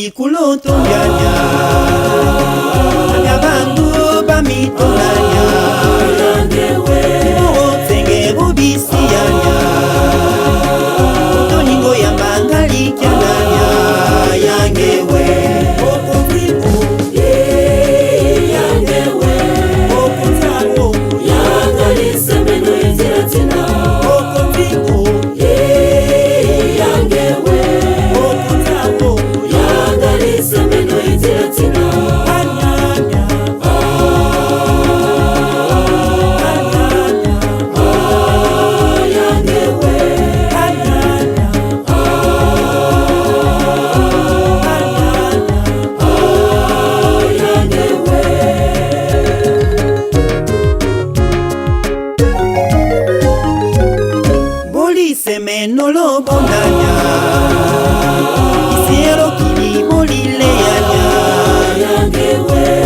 ikulotonganya Abandu bamitolanya Otenge bubisiyanya Utoningo ya mangali kyananya yangewe Okotiku yangewe Okotako yangali semeno yeziratina Okotiku yangewe Okotako yangali semeno yeziratina Semeno lo bondanya Isiero kini molile yanya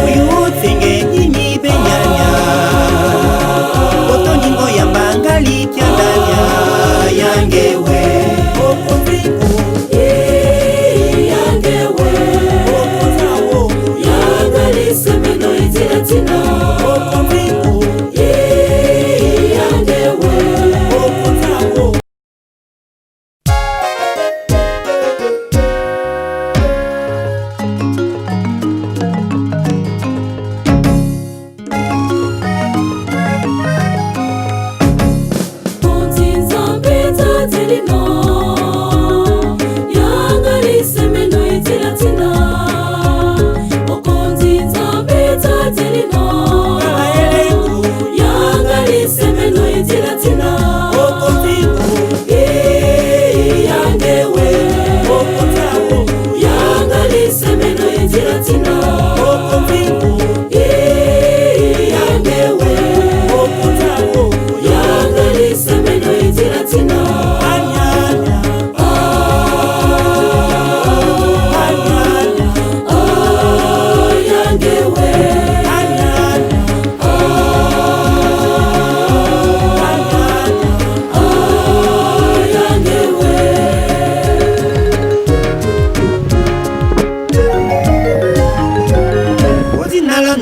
Uyu tenge ini benyanya Otoningo ya mangali kyandanya yangewe Okotiku yangewe Okotawo yangali semeno iziratina Okotiku yangewe Okotawo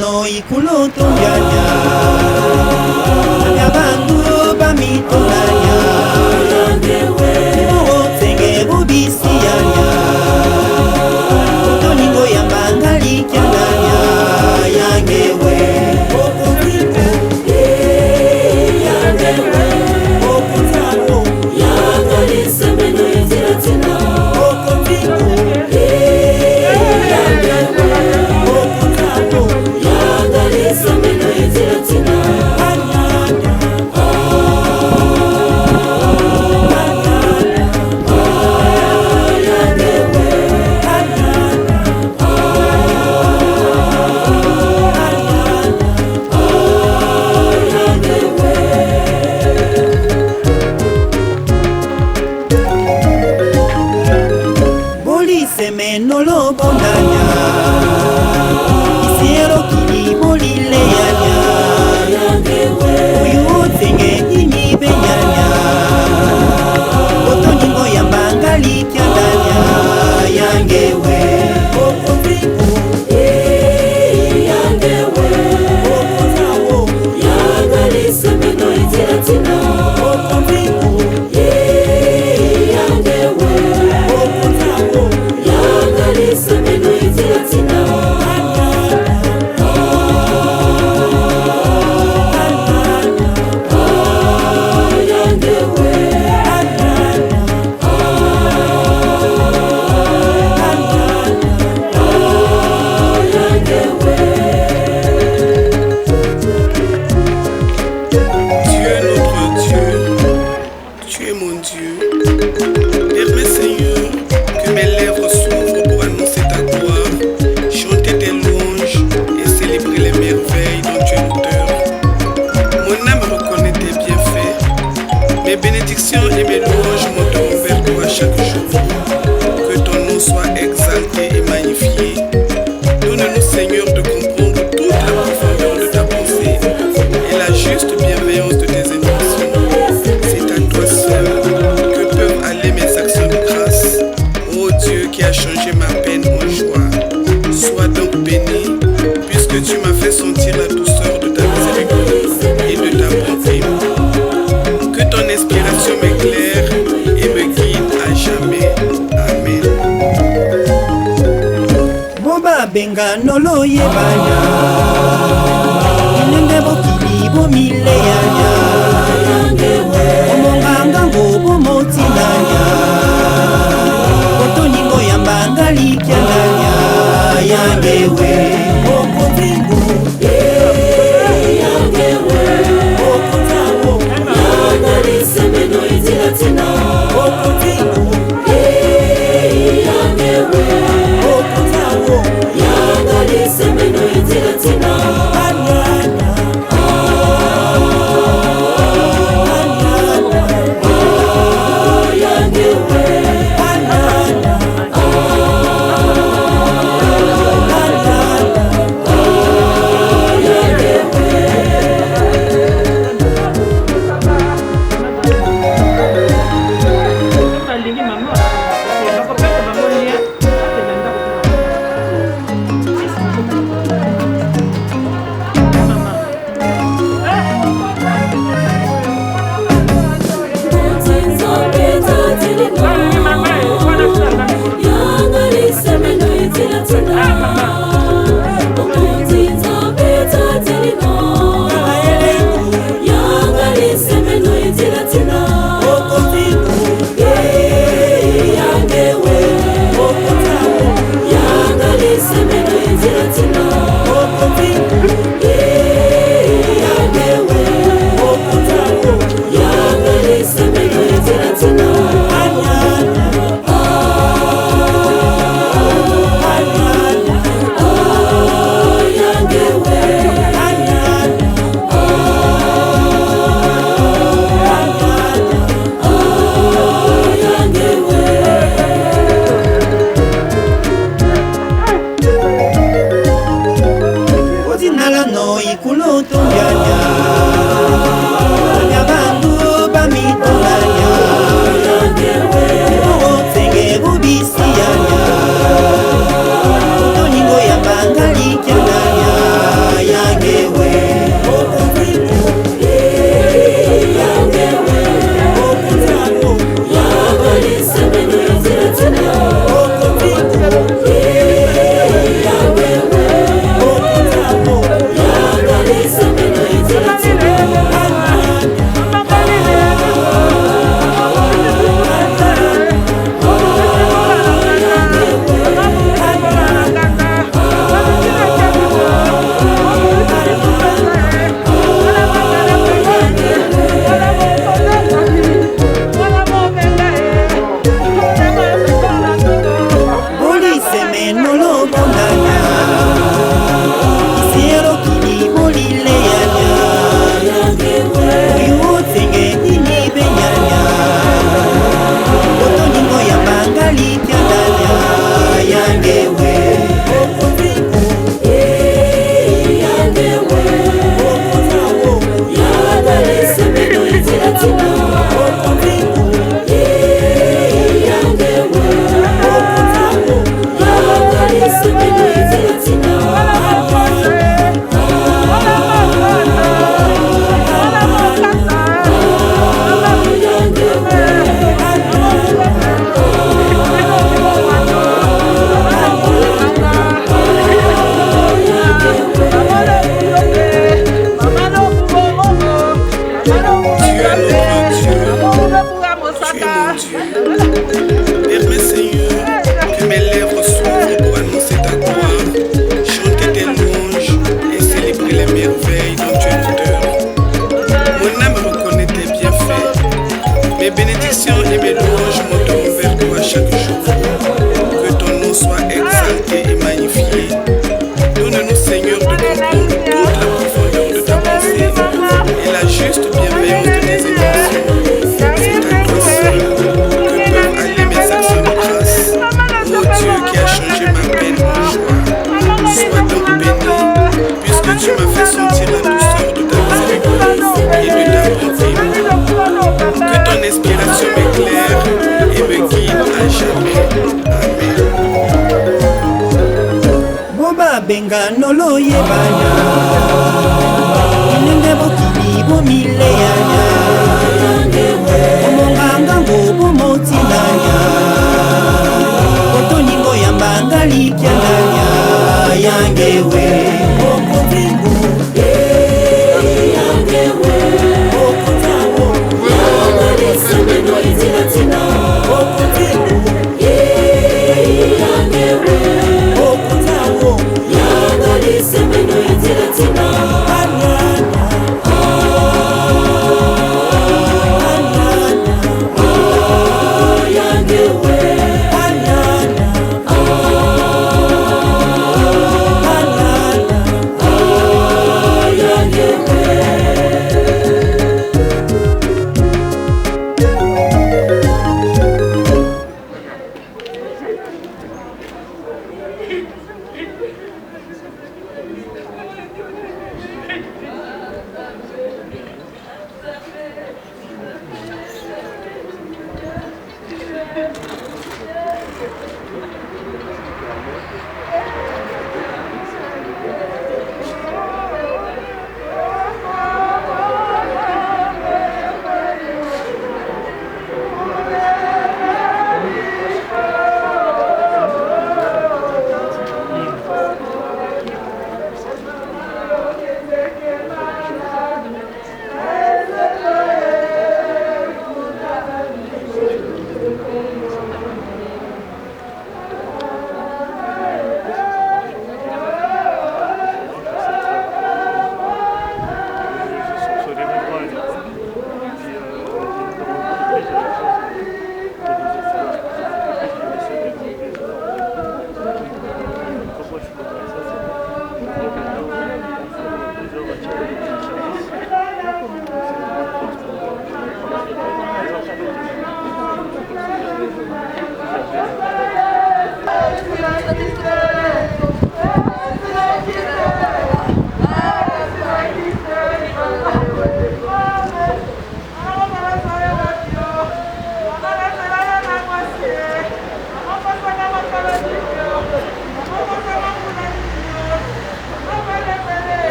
no ikulotonganya Abandu bamitolanya Otenge bubisiyanya Utoningo ya mangali kyandanya yangewe Okotiku yangewe Okotako yangali semeno yeziratina Okotiku yangewe Okotako semeno yeziratina Boli semeno lo bondanya Isiero kini molile yanya Uyu tenge ini benyanya Otoningo ya mangali kyandanya yangewe Okotiku yangewe Okotawo yangali semeno iziratina Okotiku yangewe Okotawo yangali semeno iziratina Et mes louanges monteront vers toi chaque jour. Que ton nom soit exalté et magnifié. Donne-nous, Seigneur, de comprendre toute la profondeur de ta pensée et la juste bienveillance de tes intentions. C'est à toi seul que peuvent aller mes actions de grâce. Ô Dieu qui a changé ma peine en joie. bengano loyebanya inenge bokili bomileyanya omonganga ngobo motinanya otoningo yambanga likyananya yangewe okotingo yangewe okotawo yangalisemeno itilatina okotingo yangewe okotawo yangalisemeno itilatina Permets Seigneur que mes lèvres s'ouvrent pour annoncer ta gloire, chanter tes louanges et célébrer les merveilles dont tu es l'auteur. Mon âme reconnaît tes bienfaits, mes bénédictions et mes louanges monteront vers toi chaque jour. Que ton nom soit exalté et magnifié. Donne-nous Seigneur de comprendre toute la profondeur de ta pensée et la juste bienveillance de tes intentions. C'est à toi seul que peuvent aller mes actions de grâce. Ô Dieu qui a changé ma peine en joie, sois donc béni, puisque tu m'as fait sentir la douceur de ta miséricorde et de ta bonté. Que ton inspiration m'éclaire et me guide à jamais. Amen. Boba bengano loyebanya inenge bokili bomileyanya omonganga ngobo motinanya otoningo yambanga likyananya yangewe okotingu yangewe okotawo yangalisemeno itinatina okotingu yangewe okotawo yangalisemeno itinatina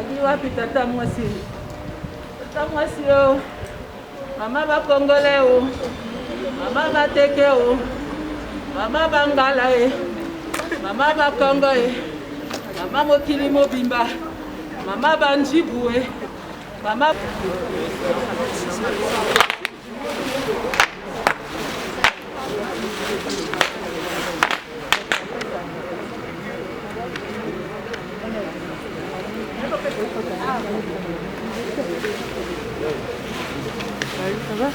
Ozali wapi tata mwasi? Tata mwasi o. Mama ba Congolais o. Mama ba Teke o. Mama ba Ngala e. Mama ba Congo e. Mama mokili mobimba. Mama ba Njibu e. Mama ça va?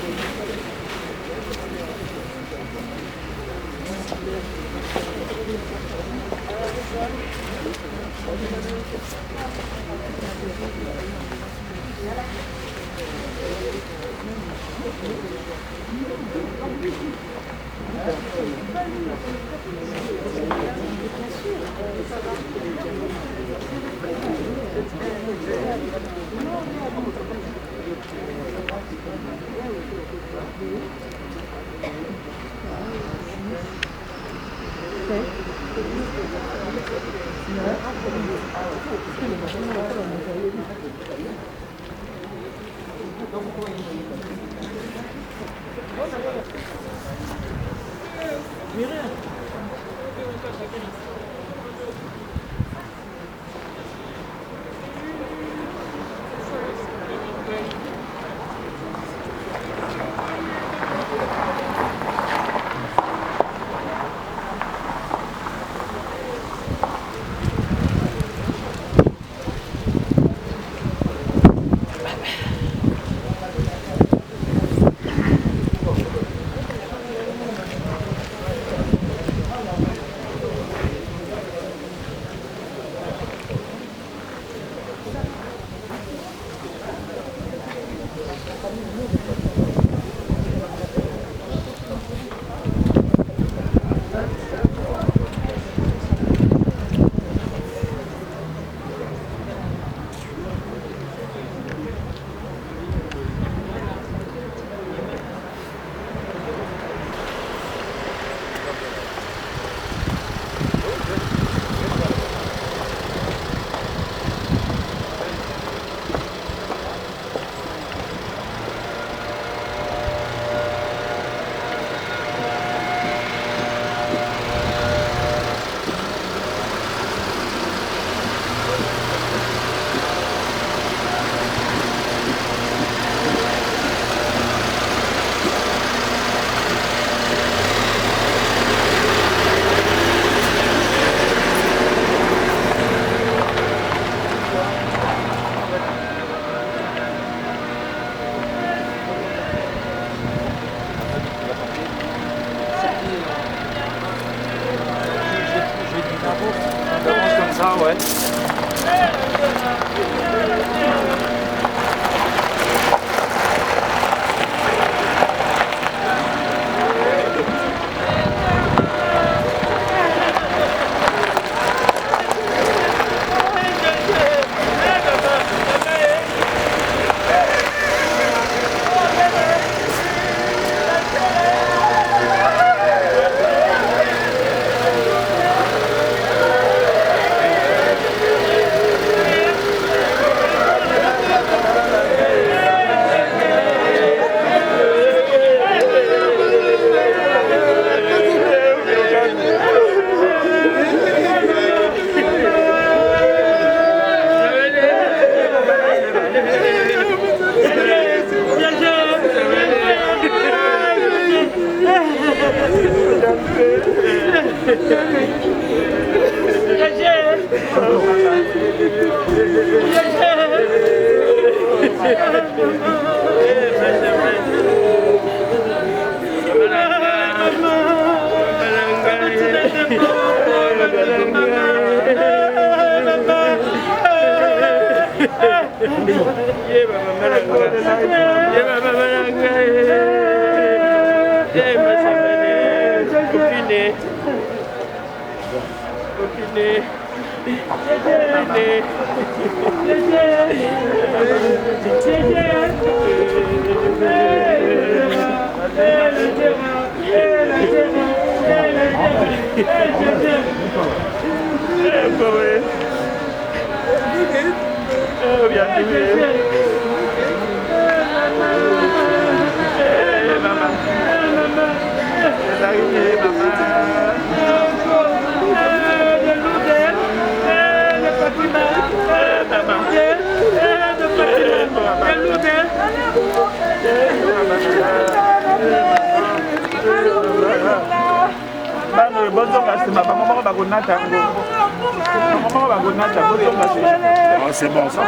C'est bon ça.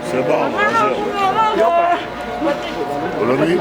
C'est bon, Aujourd'hui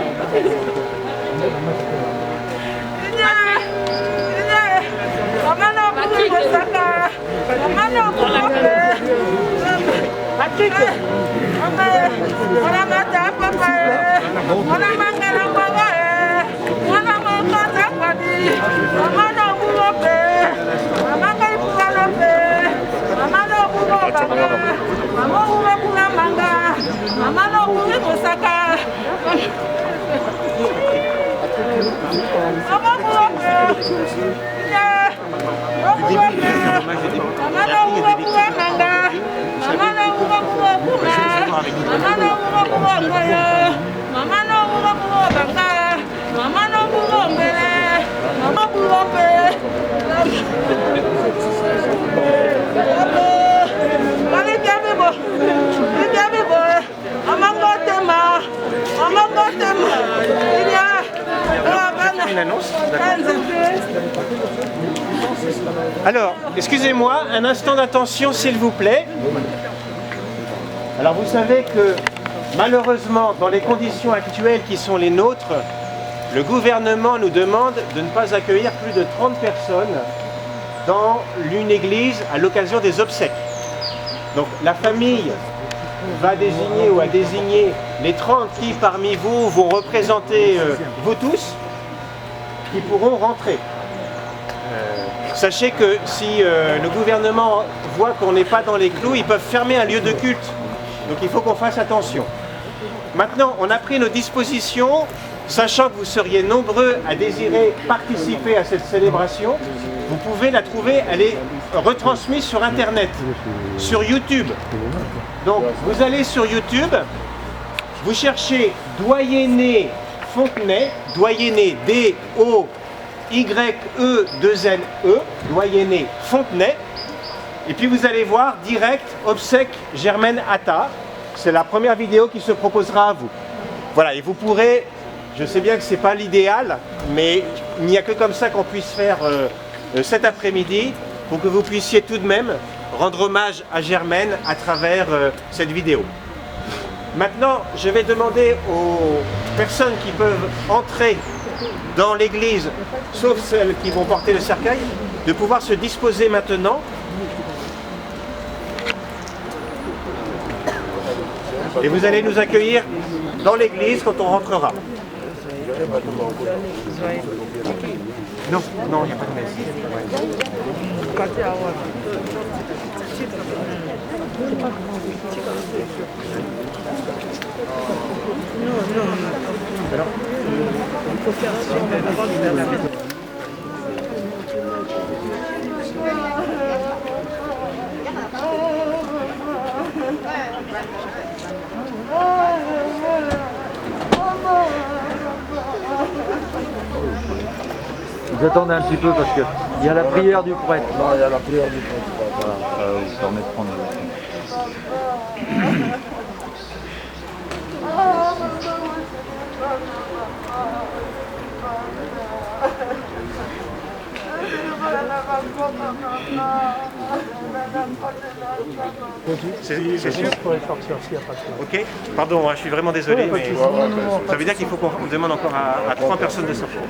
Une annonce. Alors, excusez-moi, un instant d'attention s'il vous plaît. Alors vous savez que malheureusement, dans les conditions actuelles qui sont les nôtres, le gouvernement nous demande de ne pas accueillir plus de 30 personnes dans une église à l'occasion des obsèques. Donc la famille va désigner ou a désigné les 30 qui parmi vous vont représenter vous tous, qui pourront rentrer. Sachez que si le gouvernement voit qu'on n'est pas dans les clous, ils peuvent fermer un lieu de culte. Donc il faut qu'on fasse attention. Maintenant, on a pris nos dispositions, sachant que vous seriez nombreux à désirer participer à cette célébration. Vous pouvez la trouver, elle est retransmise sur Internet, sur YouTube. Donc vous allez sur YouTube, vous cherchez Doyenné Fontenay, Doyenné D-O-Y-E-2-N-E, Doyenné Fontenay, et puis vous allez voir direct obsèque Germaine Atta. C'est la première vidéo qui se proposera à vous. Voilà, et vous pourrez, je sais bien que ce n'est pas l'idéal, mais il n'y a que comme ça qu'on puisse faire cet après-midi, pour que vous puissiez tout de même rendre hommage à Germaine à travers cette vidéo. Maintenant, je vais demander aux personnes qui peuvent entrer dans l'église, sauf celles qui vont porter le cercueil, de pouvoir se disposer maintenant. Et vous allez nous accueillir dans l'église quand on rentrera. Non, non, il n'y a pas de messe. Vous attendez un petit peu parce qu'il y a la prière du prêtre. Non, il y a la prière du prêtre. Voilà, vous permet de prendre. C'est sûr. Ok, pardon, je suis vraiment désolé, mais ça veut dire qu'il faut qu'on demande encore à 3 personnes de sortir.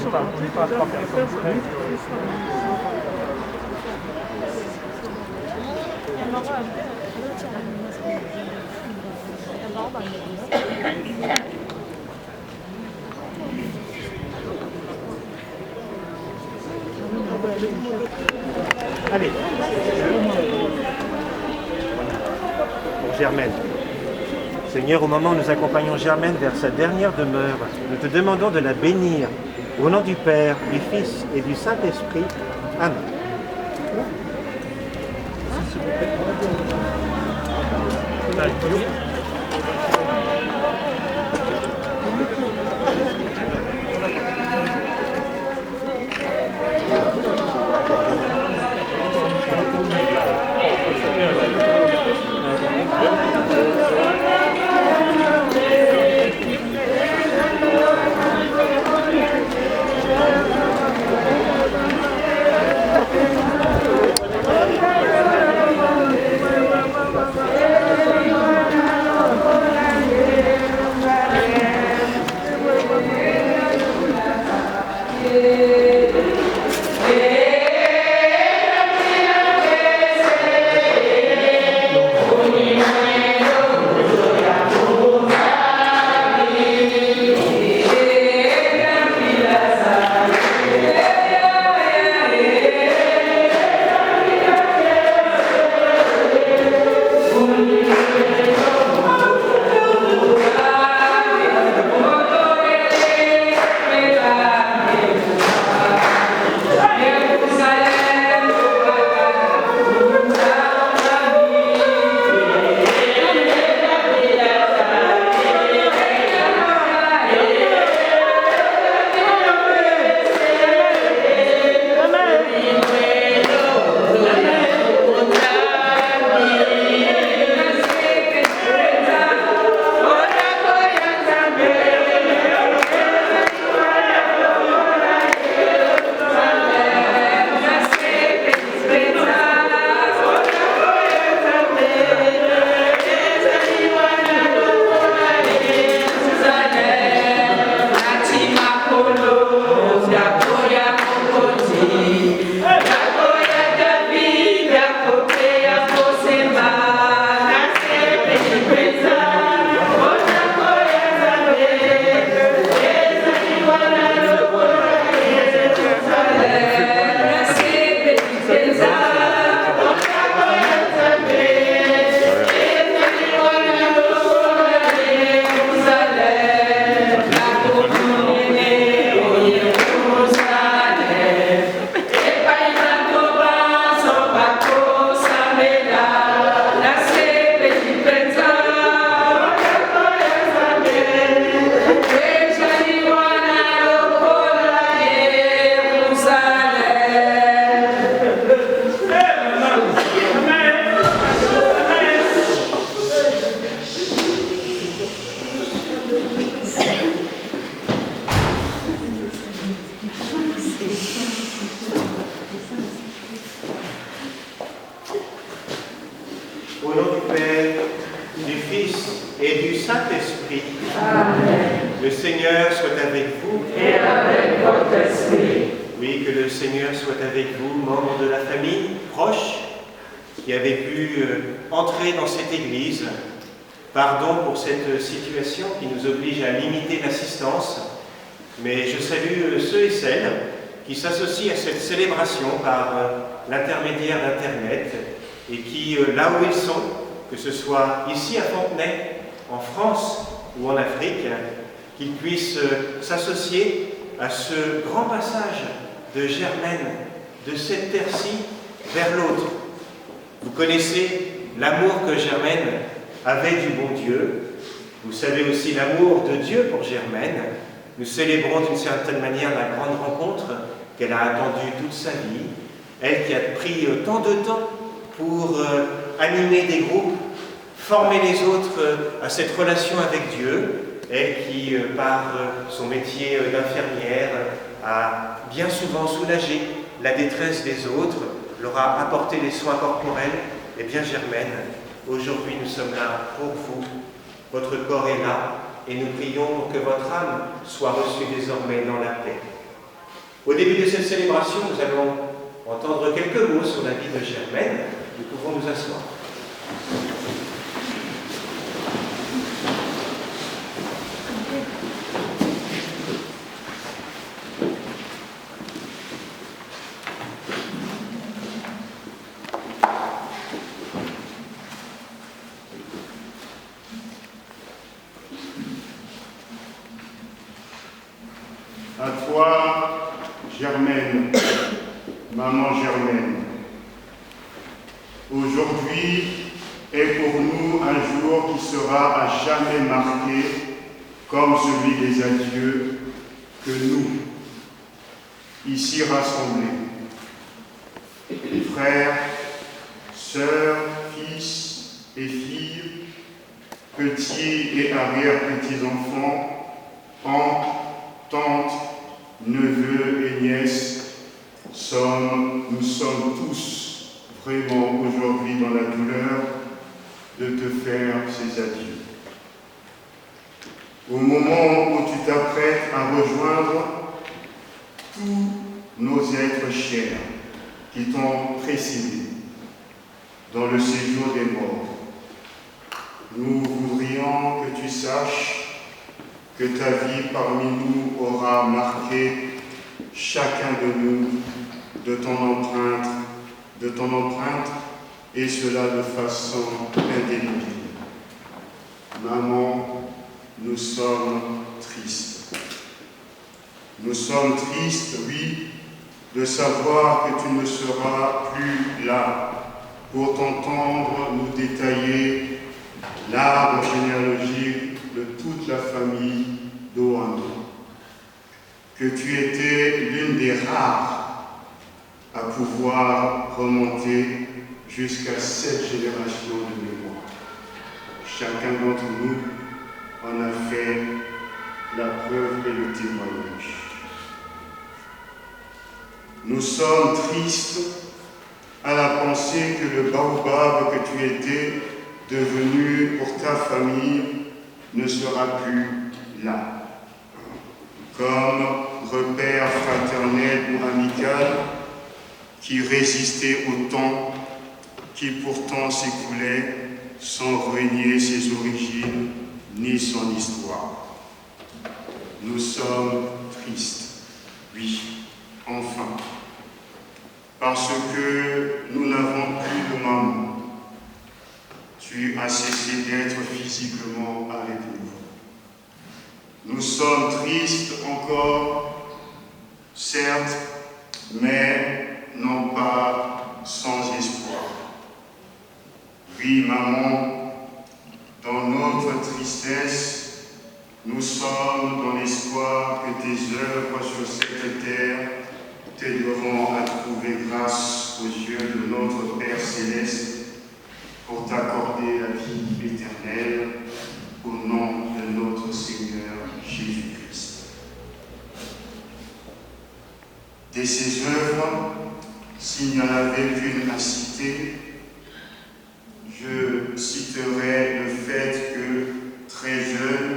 On n'est pas à 3 personnes près. Allez. Pour Germaine. Seigneur, au moment où nous accompagnons Germaine vers sa dernière demeure, nous te demandons de la bénir. Au nom du Père, du Fils et du Saint-Esprit. Amen. Au nom du Père, du Fils et du Saint-Esprit. Amen. Le Seigneur soit avec vous. Et avec votre esprit. Oui, que le Seigneur soit avec vous, membres de la famille, proches, qui avez pu entrer dans cette église. Pardon pour cette situation qui nous oblige à limiter l'assistance, mais je salue ceux et celles qui s'associent à cette célébration par l'intermédiaire d'Internet et qui, là où ils sont, que ce soit ici à Fontenay, en France ou en Afrique, qu'ils puissent s'associer à ce grand passage de Germaine, de cette terre-ci vers l'autre. Vous connaissez l'amour que Germaine avait du bon Dieu. Vous savez aussi l'amour de Dieu pour Germaine. Nous célébrons d'une certaine manière la grande rencontre qu'elle a attendue toute sa vie. Elle qui a pris tant de temps pour animer des groupes, former les autres à cette relation avec Dieu. Elle qui, par son métier d'infirmière, a bien souvent soulagé la détresse des autres, leur a apporté les soins corporels. Eh bien Germaine, aujourd'hui nous sommes là pour vous. Votre corps est là et nous prions pour que votre âme soit reçue désormais dans la paix. Au début de cette célébration, nous allons entendre quelques mots sur la vie de Germaine. Nous pouvons nous asseoir. À toi, Germaine, maman Germaine. Aujourd'hui est pour nous un jour qui sera à jamais marqué comme celui des adieux que nous, ici rassemblés, frères, sœurs, fils et filles, petits et arrière-petits-enfants, oncles, tantes, neveux et nièces, nous sommes tous vraiment aujourd'hui dans la douleur de te faire ces adieux. Au moment où tu t'apprêtes à rejoindre tous nos êtres chers qui t'ont précédé dans le séjour des morts, nous voudrions que tu saches que ta vie parmi nous aura marqué chacun de nous de ton empreinte, et cela de façon indélébile. Maman, nous sommes tristes. Nous sommes tristes, oui, de savoir que tu ne seras plus là pour t'entendre nous détailler l'arbre généalogique de toute la famille d'Oando, que tu étais l'une des rares à pouvoir remonter jusqu'à 7 générations de mémoire. Chacun d'entre nous en a fait la preuve et le témoignage. Nous sommes tristes à la pensée que le baobab que tu étais devenu pour ta famille ne sera plus là. Comme repère fraternel ou amical qui résistait au temps qui pourtant s'écoulait sans renier ses origines ni son histoire. Nous sommes tristes, oui, enfin, parce que nous n'avons plus de maman. Tu as cessé d'être physiquement avec nous. Nous sommes tristes encore, certes, mais non pas sans espoir. Oui, maman, dans notre tristesse, nous sommes dans l'espoir que tes œuvres sur cette terre t'aideront à trouver grâce aux yeux de notre Père Céleste pour t'accorder la vie éternelle au nom de notre Seigneur Jésus-Christ. De ces œuvres, s'il n'y en avait qu'une à citer, je citerai le fait que, très jeune,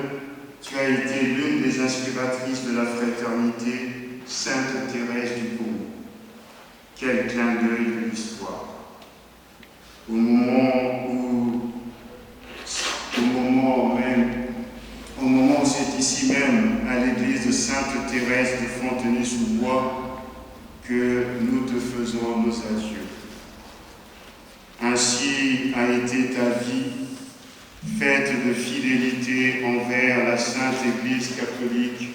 tu as été l'une des inspiratrices de la fraternité Sainte Thérèse du Congo. Quel clin d'œil de l'histoire. Au moment où c'est ici même, à l'église de Sainte Thérèse de Fontenay-sous-Bois, que nous te faisons nos adieux. Ainsi a été ta vie, faite de fidélité envers la Sainte Église catholique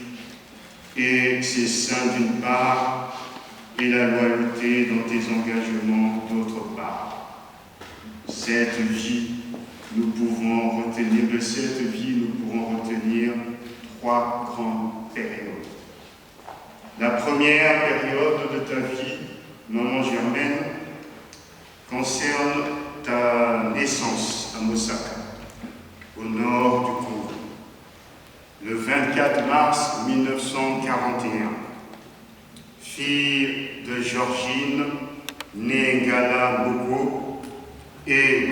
et ses saints d'une part, et la loyauté dans tes engagements d'autre part. Cette vie, nous pourrons retenir 3 grandes périodes. La première période de ta vie, maman Germaine, concerne ta naissance à Mosaka, au nord du Congo, le 24 mars 1941. Fille de Georgine, née Ngala Bogo, et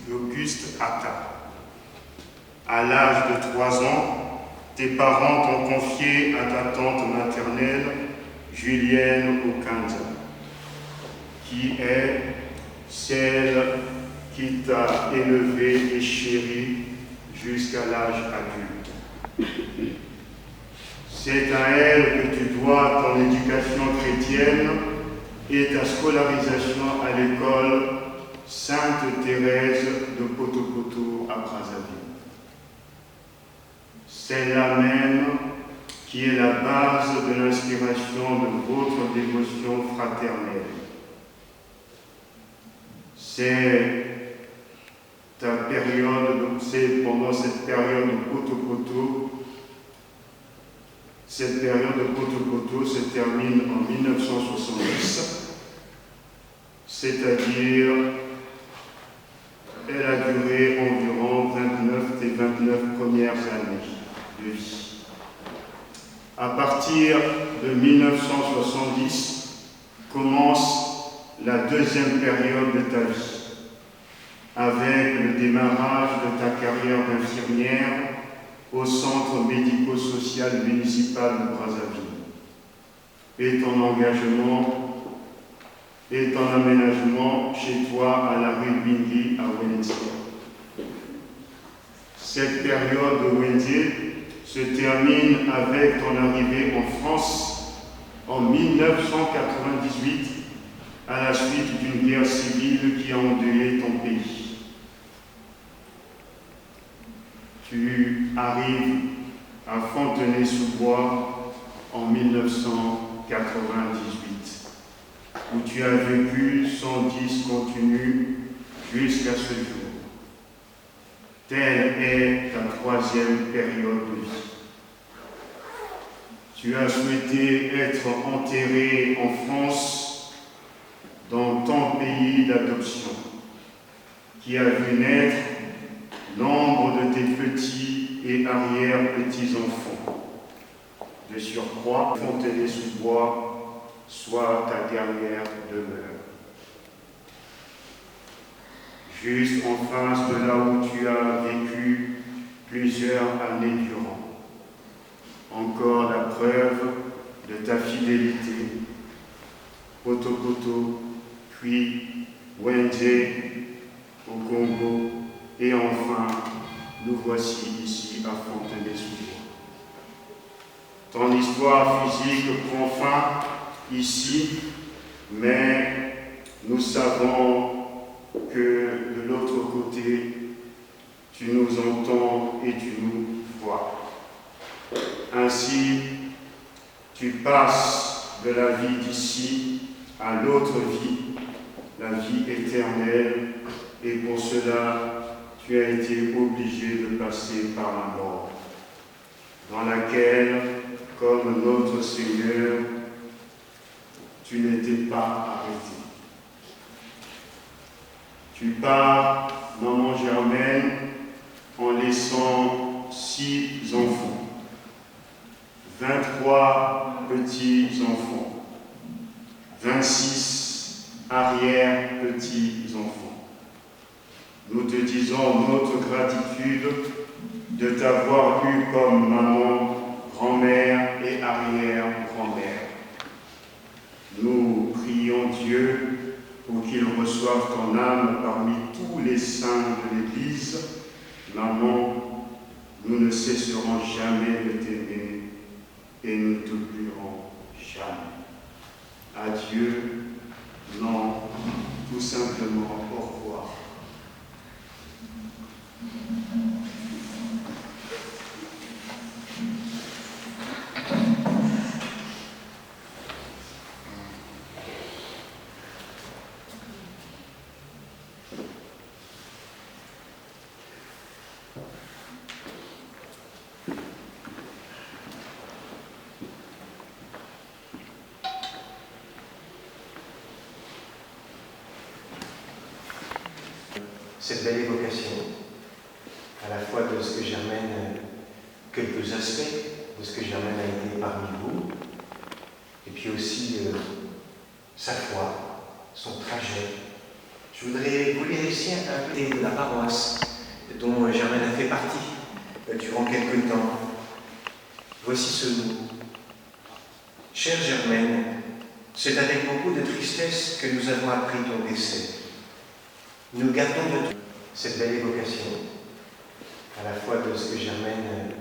d'Auguste Atta. À l'âge de 3 ans, tes parents t'ont confié à ta tante maternelle, Julienne Okanza, qui est celle qui t'a élevé et chéri jusqu'à l'âge adulte. C'est à elle que tu dois ton éducation chrétienne et ta scolarisation à l'école Sainte Thérèse de Potopoto à Brazzaville. C'est là même qui est la base de l'inspiration de votre dévotion fraternelle. C'est pendant cette période de Poto-Poto. Cette période de Poto-Poto se termine en 1970, c'est-à-dire elle a duré environ 29 premières années de vie. À partir de 1970 commence la deuxième période de ta vie, avec le démarrage de ta carrière d'infirmière au centre médico-social municipal de Brazzaville et ton engagement et ton aménagement chez toi à la rue Bingui à Wendy. Cette période de Wendy se termine avec ton arrivée en France en 1998 à la suite d'une guerre civile qui a endeuillé ton pays. Tu arrives à Fontenay-sous-Bois en 1998, où tu as vécu 110 continus jusqu'à ce jour. Telle est ta troisième période de vie. Tu as souhaité être enterré en France, dans ton pays d'adoption, qui a vu naître nombre de tes petits et arrière-petits-enfants. De surcroît, Fontenay-sous-Bois soit ta dernière demeure. Juste en face de là où tu as vécu plusieurs années durant. Encore la preuve de ta fidélité. Poto-Poto, puis Wendje au Congo, et enfin, nous voici ici à Fontenay-sous-Bois. Ton histoire physique prend fin ici, mais nous savons que de l'autre côté, tu nous entends et tu nous vois. Ainsi, tu passes de la vie d'ici à l'autre vie, la vie éternelle, et pour cela, tu as été obligé de passer par la mort, dans laquelle, comme notre Seigneur, tu n'étais pas arrêté. Tu pars, maman Germaine, en laissant 6 enfants, 23 petits-enfants, 26 arrière-petits-enfants. Nous te disons notre gratitude de t'avoir eu comme maman, grand-mère et arrière-grand-mère. Nous prions Dieu pour qu'il reçoive ton âme parmi tous les saints de l'Église. Maman, nous ne cesserons jamais de t'aimer et nous ne t'oublierons jamais. Adieu, non, tout simplement au revoir. Cette belle évocation, à la fois de ce que Germaine, quelques aspects de ce que Germaine a été parmi vous, et puis aussi sa foi, son trajet. Je voudrais vous lire ici un peu de la paroisse dont Germaine a fait partie durant quelque temps. Voici ce mot. Chère Germaine, c'est avec beaucoup de tristesse que nous avons appris ton décès. Nous gardons de cette belle évocation, à la fois de ce que Germaine,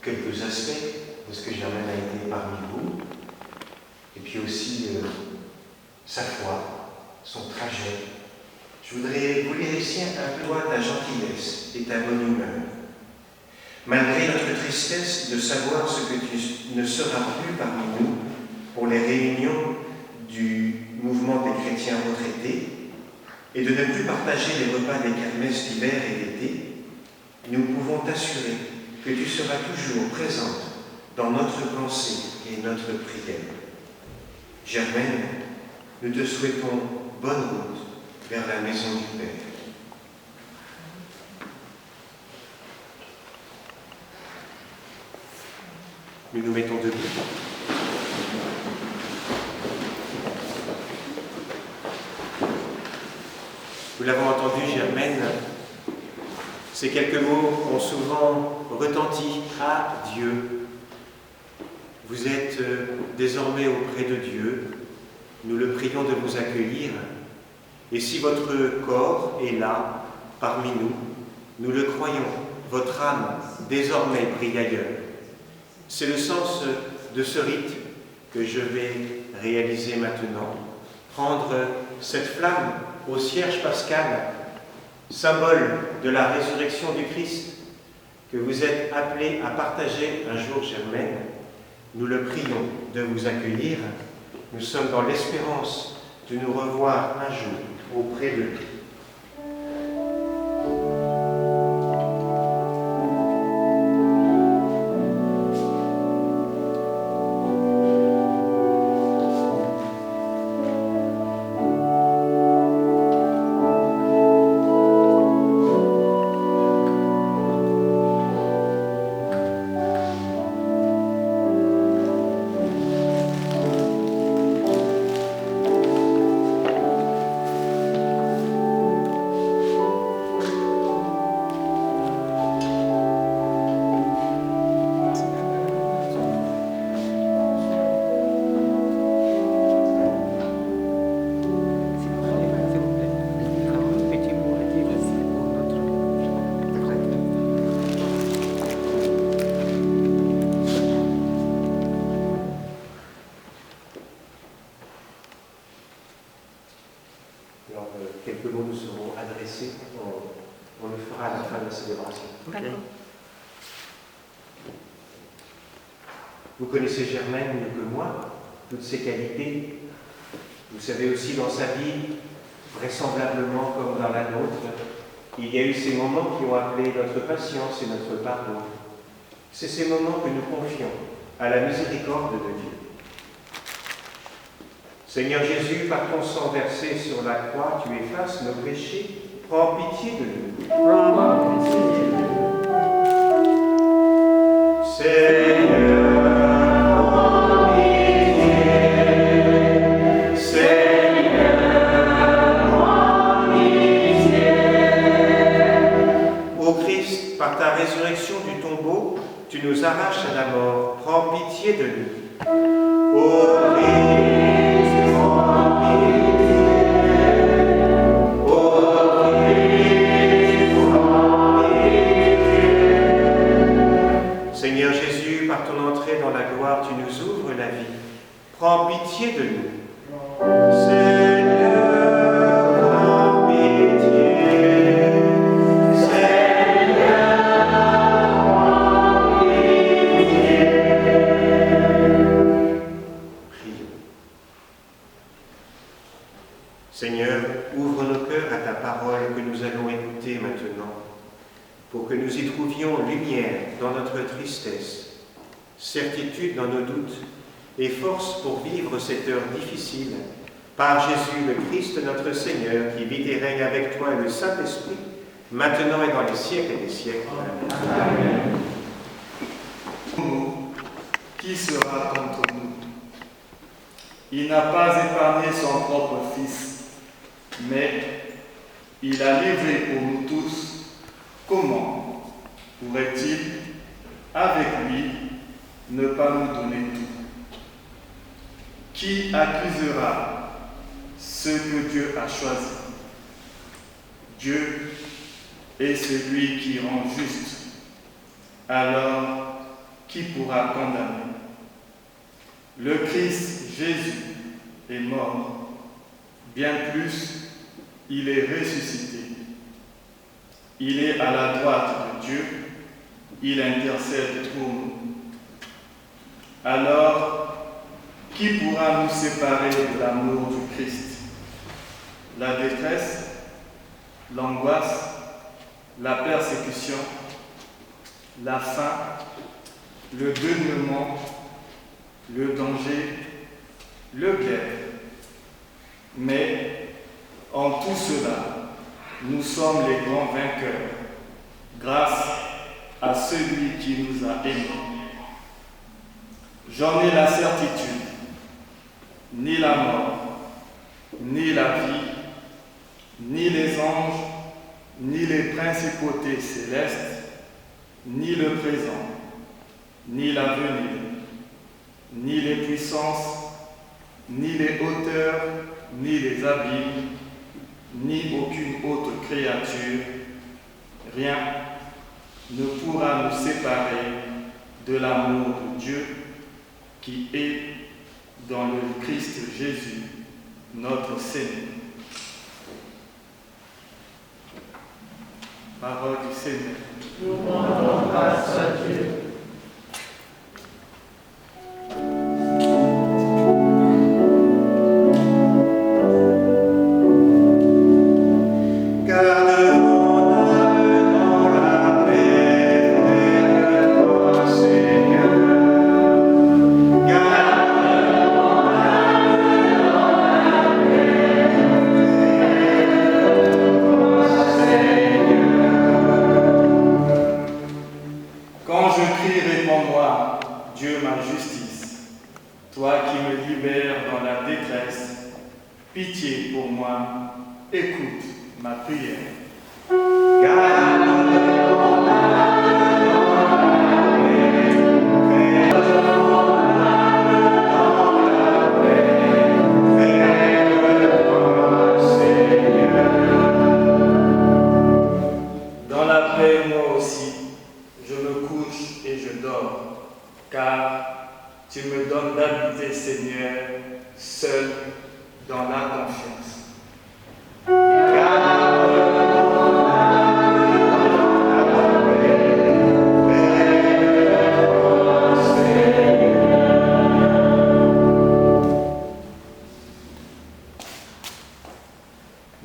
quelques aspects de ce que Germaine a été parmi vous, et puis aussi sa foi, son trajet. Je voudrais vous lire ici un peu ta gentillesse et ta bonne humeur. malgré notre tristesse de savoir ce que tu ne seras plus parmi nous pour les réunions du mouvement des chrétiens retraités et de ne plus partager les repas des kermesses d'hiver et d'été, nous pouvons t'assurer que tu seras toujours présente dans notre pensée et notre prière. Germaine, nous te souhaitons bonne route vers la maison du Père. Nous nous mettons debout. Nous l'avons entendu, Germaine, ces quelques mots ont souvent retenti à Dieu. Vous êtes désormais auprès de Dieu. Nous le prions de vous accueillir. Et si votre corps est là, parmi nous, nous le croyons, votre âme désormais brille ailleurs. C'est le sens de ce rite que je vais réaliser maintenant. Prendre cette flamme au cierge pascal, symbole de la résurrection du Christ, que vous êtes appelés à partager un jour, Germaine. Nous le prions de vous accueillir. Nous sommes dans l'espérance de nous revoir un jour auprès de lui. Alors, quelques mots nous seront adressés. On le fera à la fin de la célébration. Okay. Vous connaissez Germaine mieux que moi, toutes ses qualités. Vous savez aussi dans sa vie, vraisemblablement comme dans la nôtre, il y a eu ces moments qui ont appelé notre patience et notre pardon. C'est ces moments que nous confions à la miséricorde de Dieu. Seigneur Jésus, par ton sang versé sur la croix, tu effaces nos péchés. Prends pitié de nous. Seigneur, prends pitié. Seigneur, prends pitié. Ô Christ, par ta résurrection du tombeau, tu nous arraches à la mort. Prends pitié de nous. Ô Christ, Seigneur Jésus, par ton entrée dans la gloire, tu nous ouvres la vie. Prends pitié de nous. Seigneur, prends pitié. Seigneur, prends pitié. Prions. Seigneur, ouvre nos cœurs à ta parole que nous allons écouter maintenant, pour que nous y trouvions lumière dans notre tristesse, certitude dans nos doutes et force pour vivre cette heure difficile, par Jésus le Christ notre Seigneur, qui vit et règne avec toi et le Saint-Esprit, maintenant et dans les siècles des siècles. Amen. Qui sera contre nous? Il n'a pas épargné son propre Fils, mais il l'a livré pour nous tous. Comment pourrait-il, avec lui, ne pas nous donner tout? Qui accusera ceux que Dieu a choisis? Dieu est celui qui rend juste. Alors, qui pourra condamner? Le Christ Jésus est mort. Bien plus, il est ressuscité. Il est à la droite de Dieu. il intercède pour nous. Alors, qui pourra nous séparer de l'amour du Christ? La détresse, l'angoisse, la persécution, la faim, le dénuement, le danger, le glaive. Mais en tout cela, nous sommes les grands vainqueurs, grâce à celui qui nous a aimés. J'en ai la certitude, ni la mort, ni la vie, ni les anges, ni les principautés célestes, ni le présent, ni l'avenir, ni les puissances, ni les hauteurs, ni les abîmes, ni aucune autre créature, rien ne pourra nous séparer de l'amour de Dieu qui est dans le Christ Jésus, notre Seigneur. Parole du Seigneur. Nous rendons grâce à Dieu. Pitié pour moi, écoute ma prière. Dans la paix, moi aussi, je me couche et je dors, car tu me donnes d'habiter, Seigneur, seul dans la confiance.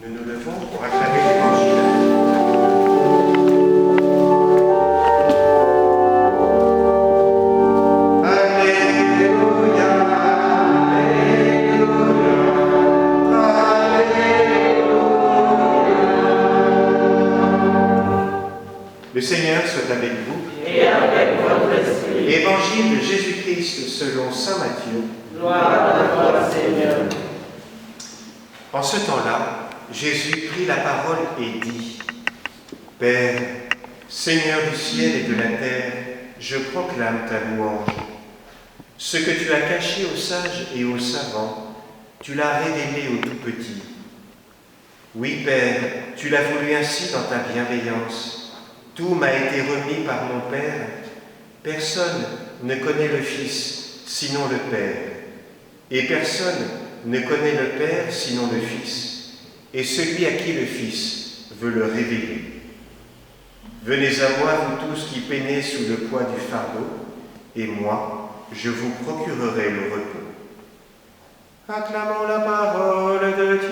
Nous nous levons pour acclamer l'Évangile. Le Seigneur soit avec vous. Et avec votre esprit. Évangile de Jésus-Christ selon saint Matthieu. Gloire à toi, Seigneur. En ce temps-là, Jésus prit la parole et dit : Père, Seigneur du ciel et de la terre, je proclame ta louange. Ce que tu as caché aux sages et aux savants, tu l'as révélé aux tout petits. Oui, Père, tu l'as voulu ainsi dans ta bienveillance. Tout m'a été remis par mon Père. Personne ne connaît le Fils, sinon le Père. Et personne ne connaît le Père, sinon le Fils, et celui à qui le Fils veut le révéler. Venez à moi, vous tous qui peinez sous le poids du fardeau, et moi, je vous procurerai le repos. Acclamons la parole de Dieu.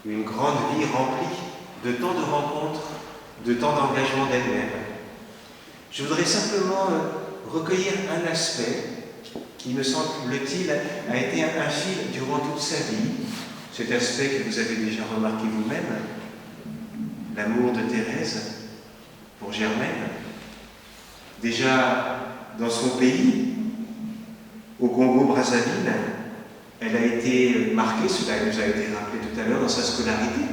Une grande vie remplie de tant de rencontres, de tant d'engagement d'elle-même. Je voudrais simplement recueillir un aspect qui, me semble-t-il, a été un fil durant toute sa vie. Cet aspect que vous avez déjà remarqué vous-même, l'amour de Thérèse pour Germaine. Déjà dans son pays, au Congo-Brazzaville, elle a été marquée, cela nous a été rappelé tout à l'heure, dans sa scolarité,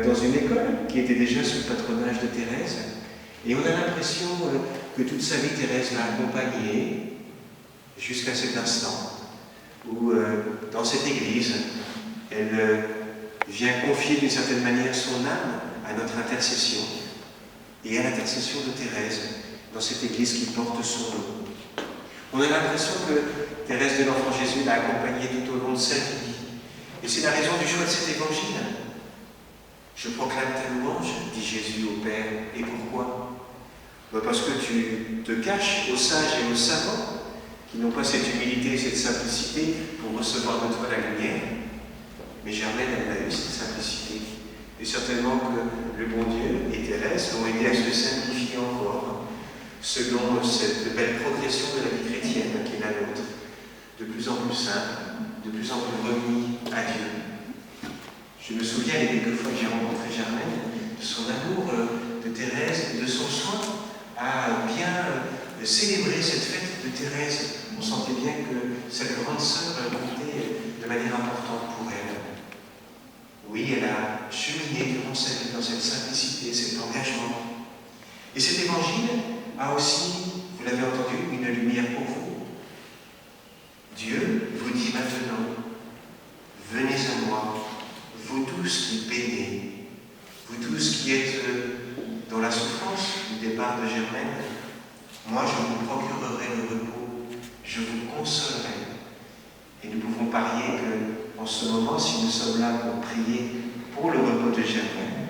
dans une école qui était déjà sous le patronage de Thérèse. Et on a l'impression que toute sa vie, Thérèse l'a accompagnée jusqu'à cet instant où, dans cette église, elle vient confier d'une certaine manière son âme à notre intercession et à l'intercession de Thérèse, dans cette Église qui porte son nom. On a l'impression que Thérèse de l'Enfant Jésus l'a accompagnée tout au long de sa vie. Et c'est la raison du choix de cet évangile. Je proclame ta louange, dit Jésus au Père. Et pourquoi? Parce que tu te caches aux sages et aux savants qui n'ont pas cette humilité et cette simplicité pour recevoir de toi la lumière. Mais Germaine, elle a eu cette simplicité. Et certainement que le bon Dieu et Thérèse l'ont aidé à se simplifier encore, selon cette belle progression de la vie chrétienne qui est la nôtre, de plus en plus simple, de plus en plus remis à Dieu. Je me souviens les quelques fois que j'ai rencontré Germaine, de son amour de Thérèse, de son soin à bien célébrer cette fête de Thérèse. On sentait bien que cette grande sœur comptait de manière importante pour elle. Oui, elle a cheminé durant sa vie dans cette simplicité, cet engagement. Et cet évangile a aussi, vous l'avez entendu, une lumière pour vous. Dieu vous dit maintenant, venez à moi, vous tous qui peinez, vous tous qui êtes dans la souffrance du départ de Germaine, moi je vous procurerai le repos, je vous consolerai. Et nous pouvons parier qu'en ce moment, si nous sommes là pour prier pour le repos de Germaine,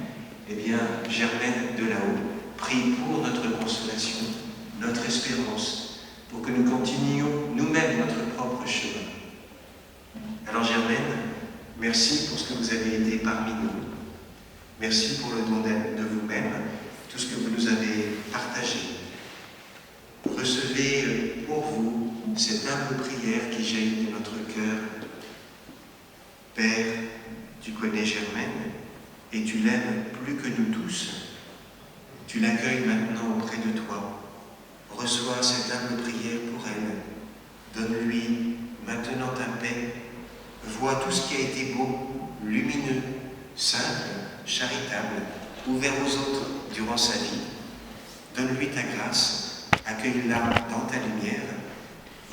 eh bien Germaine de là-haut prie pour notre consolation, notre espérance, pour que nous continuions nous-mêmes notre propre chemin. Alors Germaine, merci pour ce que vous avez été parmi nous. Merci pour le don de vous-même, tout ce que vous nous avez partagé. Recevez pour vous cette humble prière qui jaillit de notre cœur. Père, tu connais Germaine et tu l'aimes plus que nous tous. Tu l'accueilles maintenant auprès de toi. Reçois cette humble prière pour elle. Donne-lui maintenant ta paix. Vois tout ce qui a été beau, lumineux, simple, charitable, ouvert aux autres durant sa vie. Donne-lui ta grâce. Accueille-la dans ta lumière.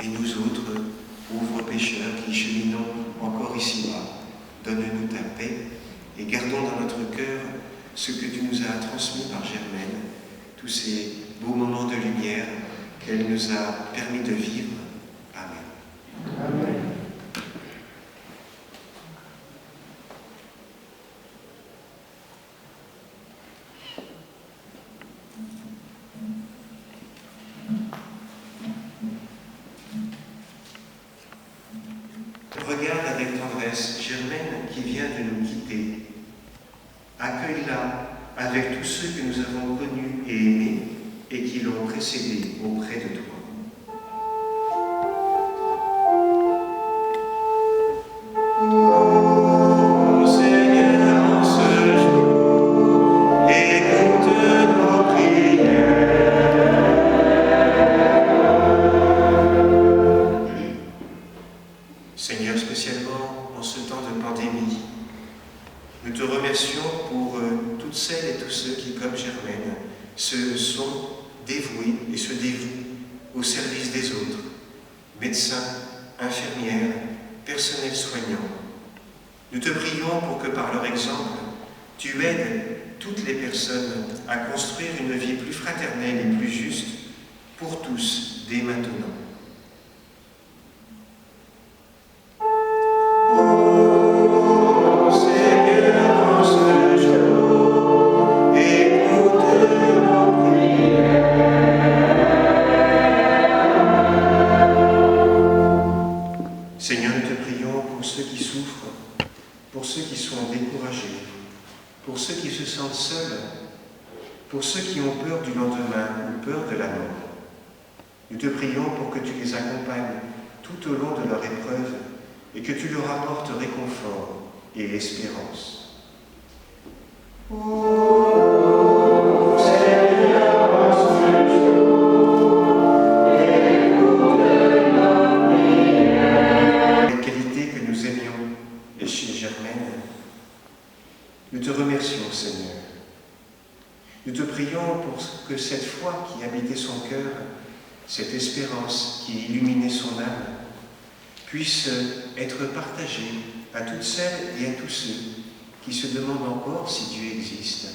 Et nous autres, pauvres pécheurs qui cheminons encore ici-bas, donne-nous ta paix et gardons dans notre cœur ce que tu nous as transmis par Germaine, tous ces beaux moments de lumière qu'elle nous a permis de vivre. Amen. Amen. Regarde avec tendresse Germaine qui vient de nous quitter. Accueille-la avec tous ceux que nous avons connus et aimés et qui l'ont précédée auprès de toi. Seigneur, spécialement en ce temps de pandémie, nous te remercions pour toutes celles et tous ceux qui, comme Germaine, se sont dévoués et se dévouent au service des autres, médecins, infirmières, personnel soignant. Nous te prions pour que par leur exemple, tu aides toutes les personnes à construire une vie plus fraternelle et plus juste pour tous dès maintenant. Seigneur, nous te prions pour ceux qui souffrent, pour ceux qui sont découragés, pour ceux qui se sentent seuls, pour ceux qui ont peur du lendemain ou peur de la mort. Nous te prions pour que tu les accompagnes tout au long de leur épreuve et que tu leur apportes réconfort et espérance. Nous te remercions, Seigneur. Nous te prions pour que cette foi qui habitait son cœur, cette espérance qui illuminait son âme, puisse être partagée à toutes celles et à tous ceux qui se demandent encore si Dieu existe.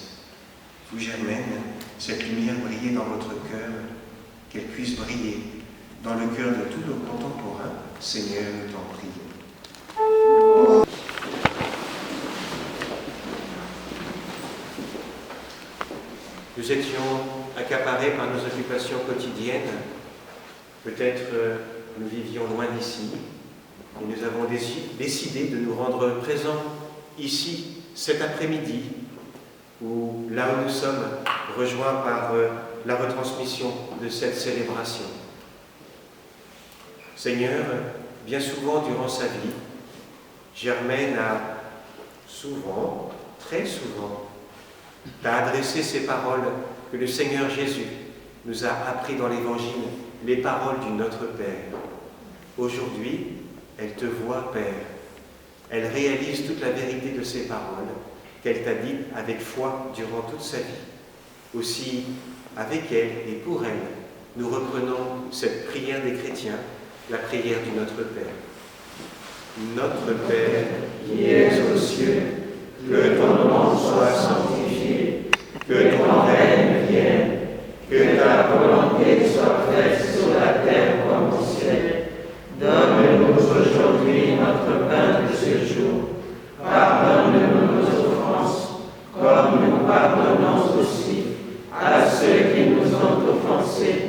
Vous, Germaine, cette lumière brillait dans votre cœur, qu'elle puisse briller dans le cœur de tous nos contemporains. Seigneur, nous t'en prions. Nous étions accaparés par nos occupations quotidiennes. Peut-être nous vivions loin d'ici et nous avons décidé de nous rendre présents ici cet après-midi, où là où nous sommes rejoints par la retransmission de cette célébration. Seigneur, bien souvent durant sa vie, Germaine a souvent, très souvent, t'a adressé ces paroles que le Seigneur Jésus nous a appris dans l'Évangile, les paroles du Notre Père. Aujourd'hui, elle te voit, Père. Elle réalise toute la vérité de ces paroles qu'elle t'a dites avec foi durant toute sa vie. Aussi, avec elle et pour elle, nous reprenons cette prière des chrétiens, la prière du Notre Père. Notre Père, qui es aux cieux, que ton nom soit sanctifié, que ton règne vienne, que ta volonté soit faite sur la terre comme au ciel. Donne-nous aujourd'hui notre pain de ce jour. Pardonne-nous nos offenses, comme nous pardonnons aussi à ceux qui nous ont offensés.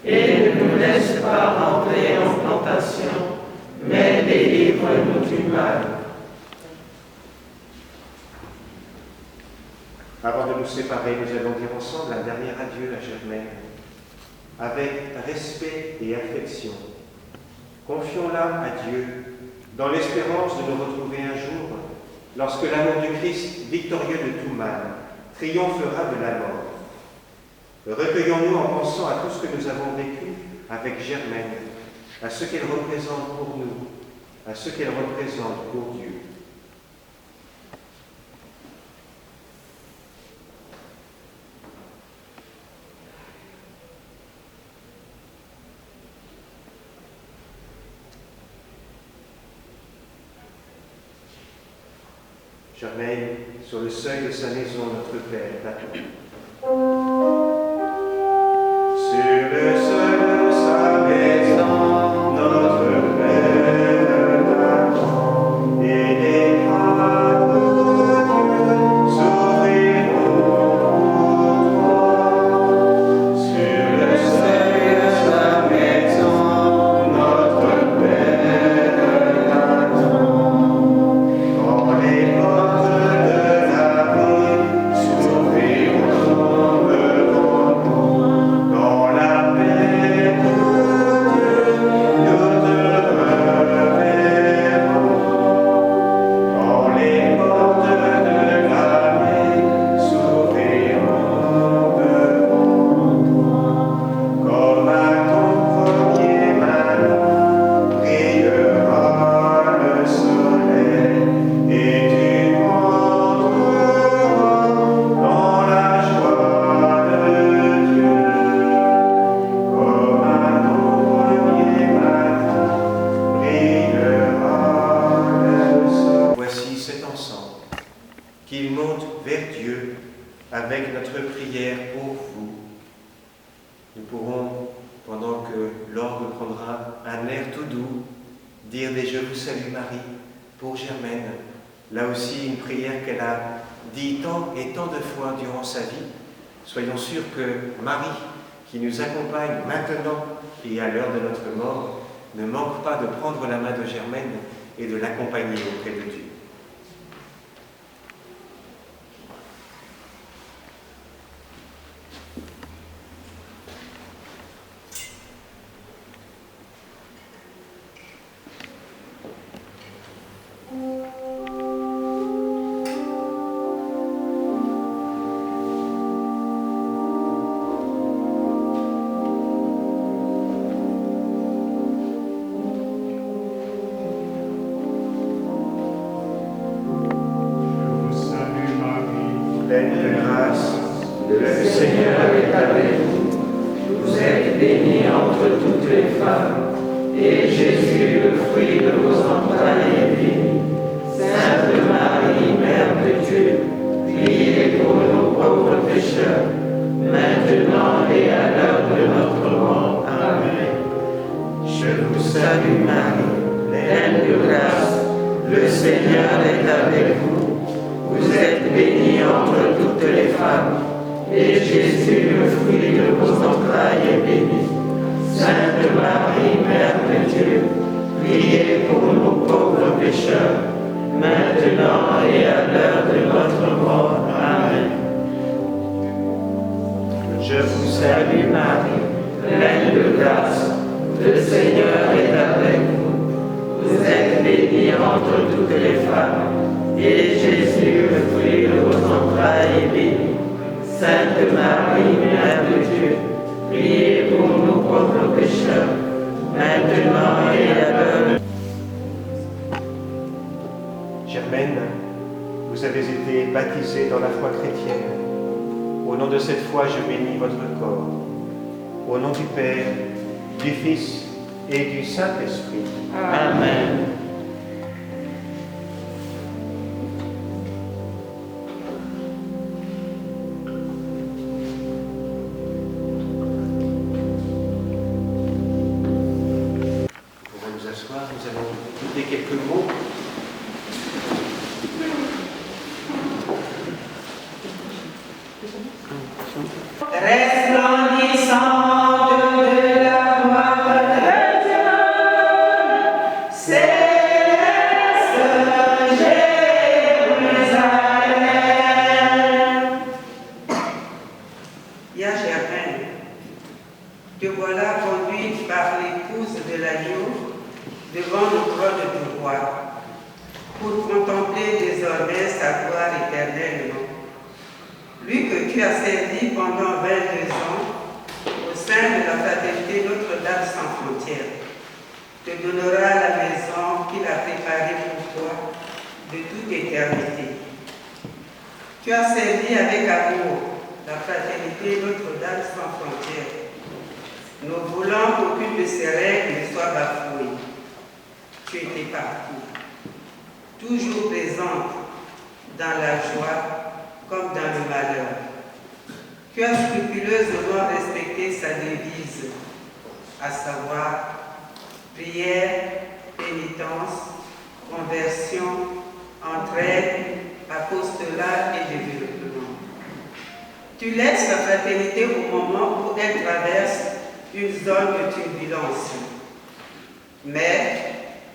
Et ne nous laisse pas rentrer en tentation, mais délivre-nous du mal. Avant de nous séparer, nous allons dire ensemble un dernier adieu à Germaine, avec respect et affection. Confions-la à Dieu, dans l'espérance de nous retrouver un jour, lorsque l'amour du Christ, victorieux de tout mal, triomphera de la mort. Recueillons-nous en pensant à tout ce que nous avons vécu avec Germaine, à ce qu'elle représente pour nous, à ce qu'elle représente pour Dieu. Germaine, sur le seuil de sa maison, notre Père t'attend. Sur le seuil de sa maison, notre Père t'attend, et les bras de Dieu s'ouvriront pour toi. Sur le seuil de sa maison, notre Père t'attend, dans les qu'il monte vers Dieu avec notre prière pour vous. Nous pourrons, pendant que l'orgue prendra un air tout doux, dire des Je vous salue Marie pour Germaine. Là aussi, une prière qu'elle a dit tant et tant de fois durant sa vie. Soyons sûrs que Marie, qui nous accompagne maintenant et à l'heure de notre mort, ne manque pas de prendre la main de Germaine et de l'accompagner auprès de Dieu. Pleine de grâce, le Seigneur est avec vous. Vous êtes bénie entre toutes les femmes, et Jésus, le fruit de vos entrailles, est béni. Sainte Marie, Mère de Dieu, priez pour nous pauvres pécheurs, maintenant et à l'heure de notre mort. et Jésus, le fruit de vos entrailles, est béni. Sainte Marie, Mère de Dieu, priez pour nous pauvres pécheurs, maintenant et à l'heure de notre mort. Amen. Je vous salue Marie, pleine de grâce, le Seigneur est avec vous. Vous êtes bénie entre toutes les femmes, et Jésus, le fruit de vos entrailles, est béni. Sainte Marie, Mère de Dieu, priez pour nous pauvres pécheurs, maintenant et à l'heure. Germaine, vous avez été baptisée dans la foi chrétienne. Au nom de cette foi, je bénis votre corps. Au nom du Père, du Fils et du Saint-Esprit. Amen. Nous allons nous asseoir, nous allons écouter quelques mots. Resplendissante de la gloire de Dieu, céleste Jérusalem. Ya Germaine, te voilà conduite par l'épouse de l'agneau devant le trône du roi, pour contempler désormais sa gloire éternelle. Lui que tu as servi pendant 22 ans au sein de la fraternité Notre-Dame sans frontières, te donnera la maison qu'il a préparée pour toi de toute éternité. Tu as servi avec amour la fraternité Notre-Dame sans frontières, ne voulant qu'aucune de ses règles ne soit bafouée. Tu étais partout, toujours présente dans la joie comme dans le malheur. Tu as scrupuleusement respecté sa devise, à savoir prière, pénitence, conversion, entraide, apostolat et développement. Tu laisses la fraternité au moment où elle traverse une zone de turbulence. Mais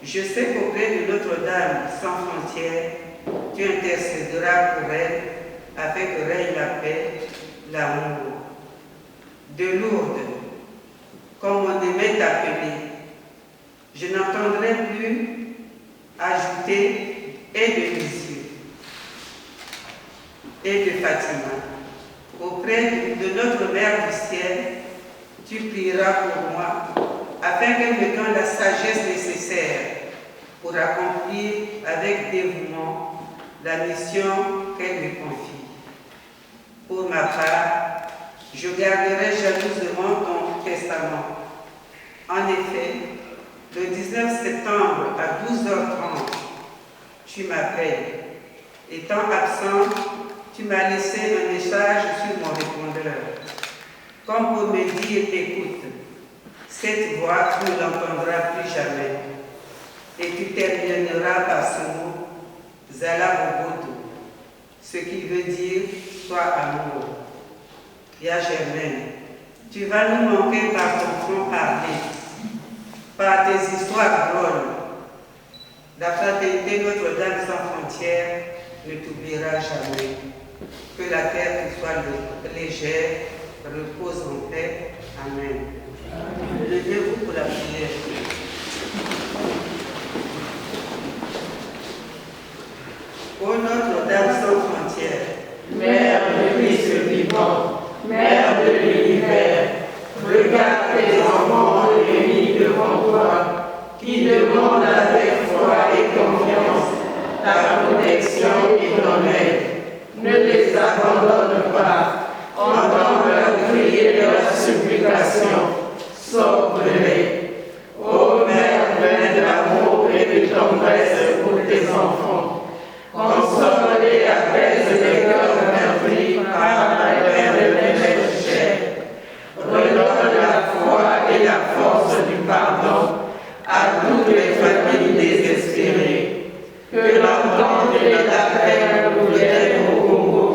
je sais qu'auprès de Notre-Dame sans frontières, tu intercéderas pour elle afin que règne la paix, l'amour. De Lourdes, comme on aimait t'appeler, je n'entendrai plus ajouter et de Lisieux et de Fatima. Auprès de notre Mère du ciel, tu prieras pour moi afin qu'elle me donne la sagesse nécessaire pour accomplir avec dévouement la mission qu'elle me confie. Pour ma part, je garderai jalousement ton testament. En effet, le 19 septembre à 12h30, tu m'appelles. Étant absent, tu m'as laissé un message sur mon répondeur, comme pour me dire, écoute, cette voix, tu ne l'entendras plus jamais. Et tu termineras par ce mot, Zala Boboto, ce qui veut dire sois amour. Ya Germaine, tu vas nous manquer par ton front parlé, par tes histoires drôles. La fraternité Notre-Dame sans frontières ne t'oubliera jamais. Que la terre te soit légère, repose en paix. Amen. Levez-vous pour la prière. Ô Notre-Dame sans frontières, Mère de Christ vivant, Mère de l'univers, regarde tes enfants réunis devant toi, qui demandent avec foi et confiance ta protection et ton aide. Ne les abandonne pas, entends leur cri et leur supplication, sauve-les. Ô Mère pleine d'amour et de tendresse pour tes enfants, console et apaise les cœurs meurtris par la guerre de mes chair. Redonne la foi et la force du pardon à toutes les familles désespérées. Que l'entente et la paix reviennent au Congo,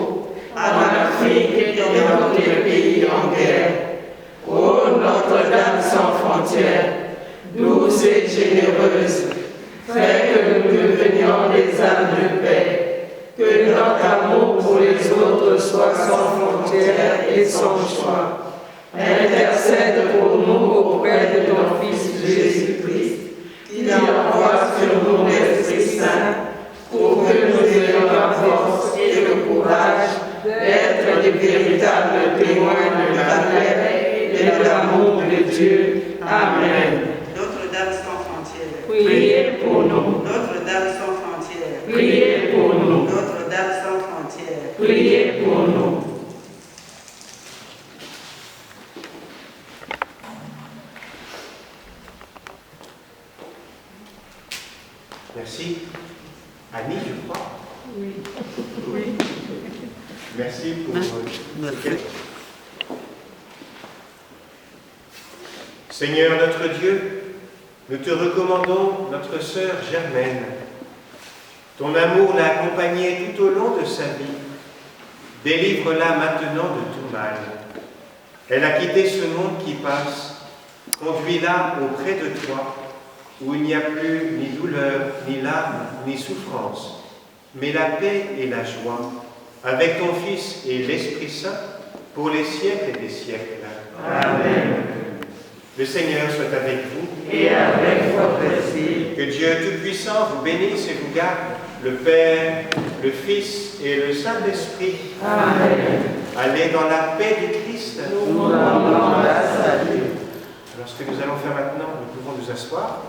en Afrique et dans douce et généreuse, fais que nous devenions des âmes de paix, que notre amour pour les autres soit sans frontières et sans choix. Intercède pour nous auprès de ton Fils Jésus-Christ, qui envoie sur nous l'Esprit Saint, pour que nous ayons la force et le courage d'être des véritables témoins de la paix et de l'amour de Dieu. Amen. Notre-Dame sans frontières, Priez pour nous. Notre-Dame sans frontières, Priez pour nous. Notre-Dame sans frontières, Priez pour nous. Merci. Annie, je crois. Oui. Oui. Merci pour ce cadeau. Seigneur notre Dieu, nous te recommandons notre sœur Germaine. Ton amour l'a accompagnée tout au long de sa vie. Délivre-la maintenant de tout mal. Elle a quitté ce monde qui passe. Conduis-la auprès de toi, où il n'y a plus ni douleur, ni larmes, ni souffrance, mais la paix et la joie, avec ton Fils et l'Esprit Saint, pour les siècles et des siècles. Amen. Le Seigneur soit avec vous. Et avec votre esprit. Que Dieu Tout-Puissant vous bénisse et vous garde, le Père, le Fils et le Saint-Esprit. Amen. Allez dans la paix du Christ. Nous rendons la salut. Alors, ce que nous allons faire maintenant, nous pouvons nous asseoir.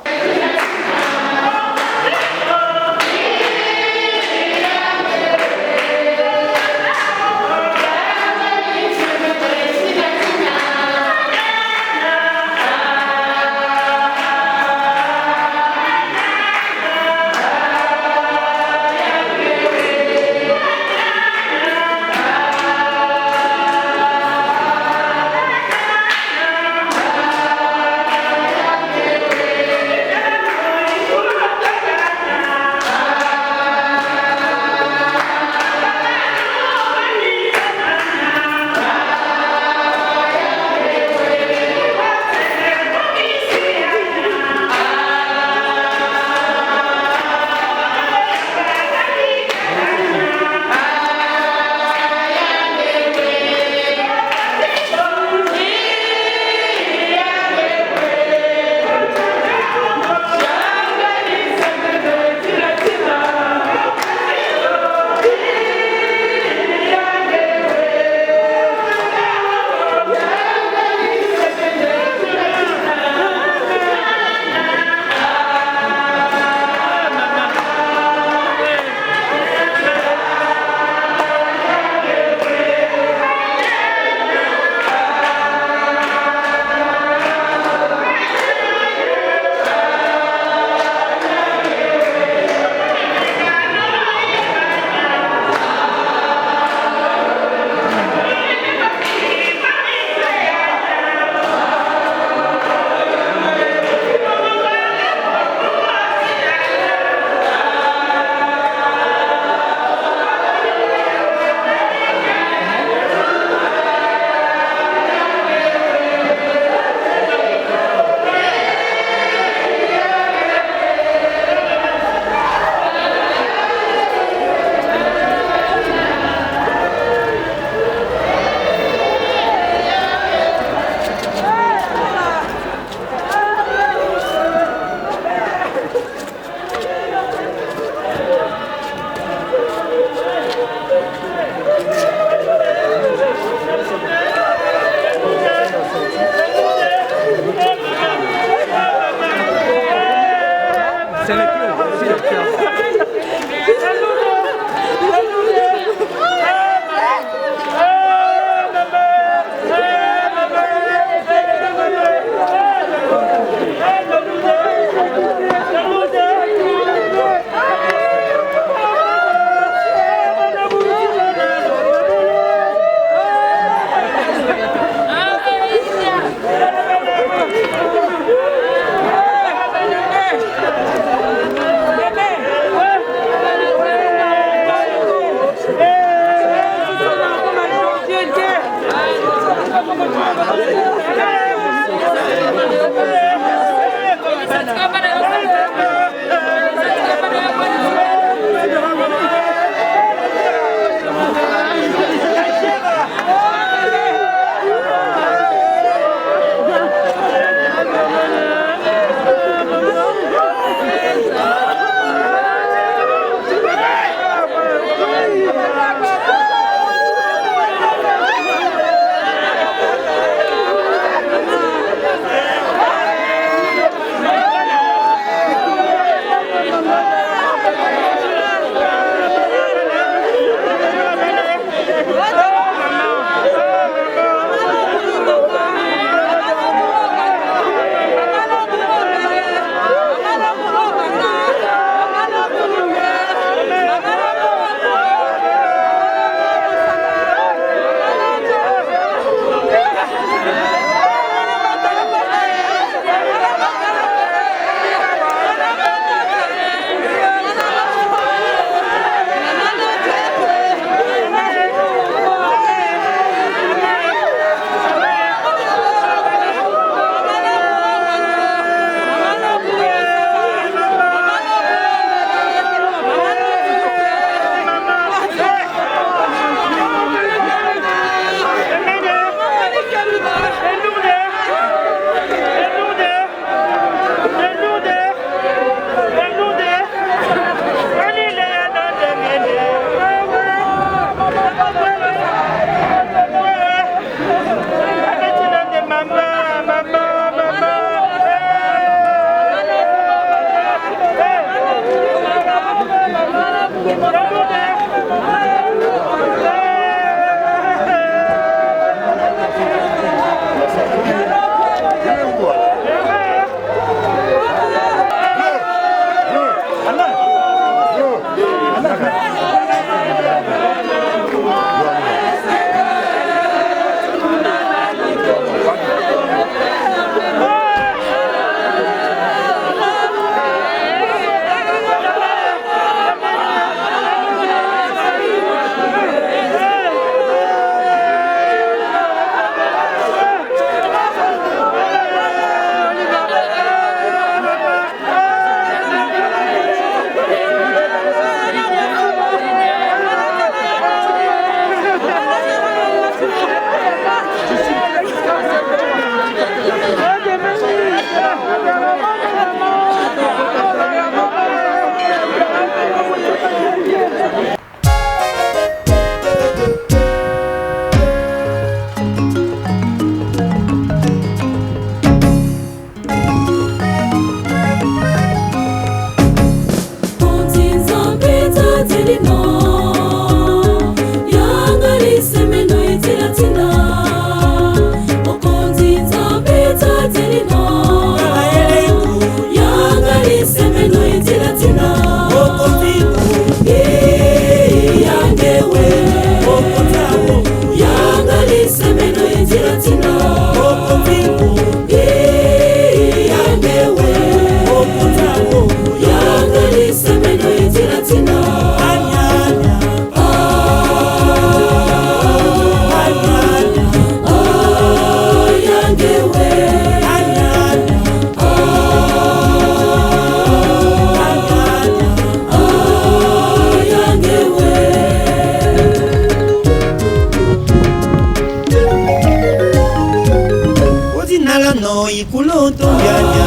mitolanya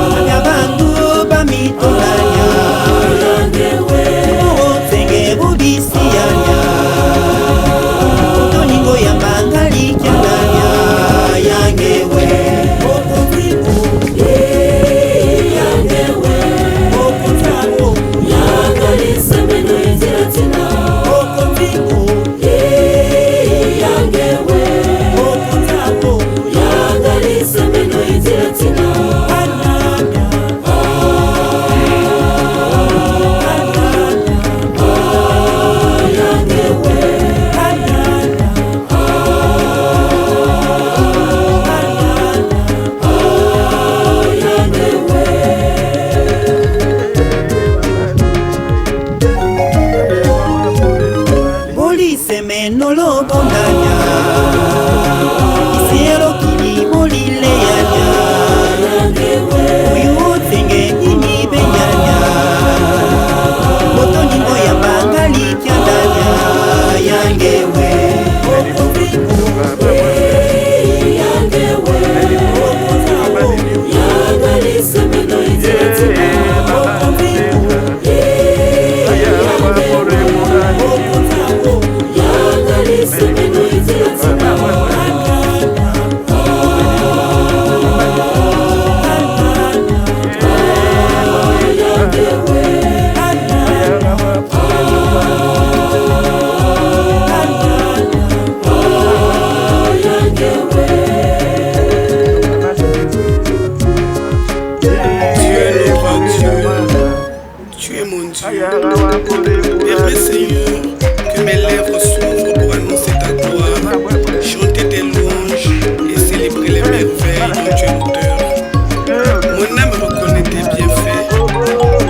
abanyabantu bamitolanya ubutsenge bubisiyanya utoningo yambangalikyandanya yangewe nolobonanya isiero kilibolileyanya uyutsenge imibenyanya motoningo yambangalikyandanya yangewe Permets, Seigneur, que mes lèvres s'ouvrent pour annoncer ta gloire, chanter tes louanges et célébrer les merveilles dont tu es l'auteur. Mon âme reconnaît tes bienfaits,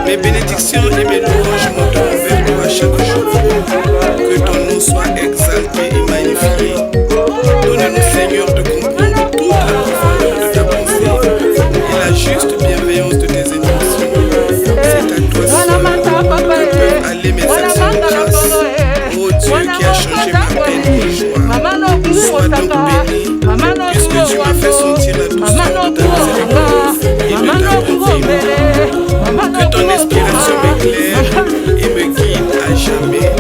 mes bénédictions et mes louanges montent vers toi chaque jour. Que ton nom soit exalté et magnifié. Donne-nous, Seigneur, de comprendre toute la profondeur de ta pensée et la juste bienveillance de tes intentions. C'est à toi seul que peuvent aller mes actions de grâce. Ô Dieu qui a changé ma peine en joie, sois donc béni, puisque tu m'as fait sentir la douceur de ta miséricorde et de ta bonté. Que ton inspiration m'éclaire et me guide à jamais.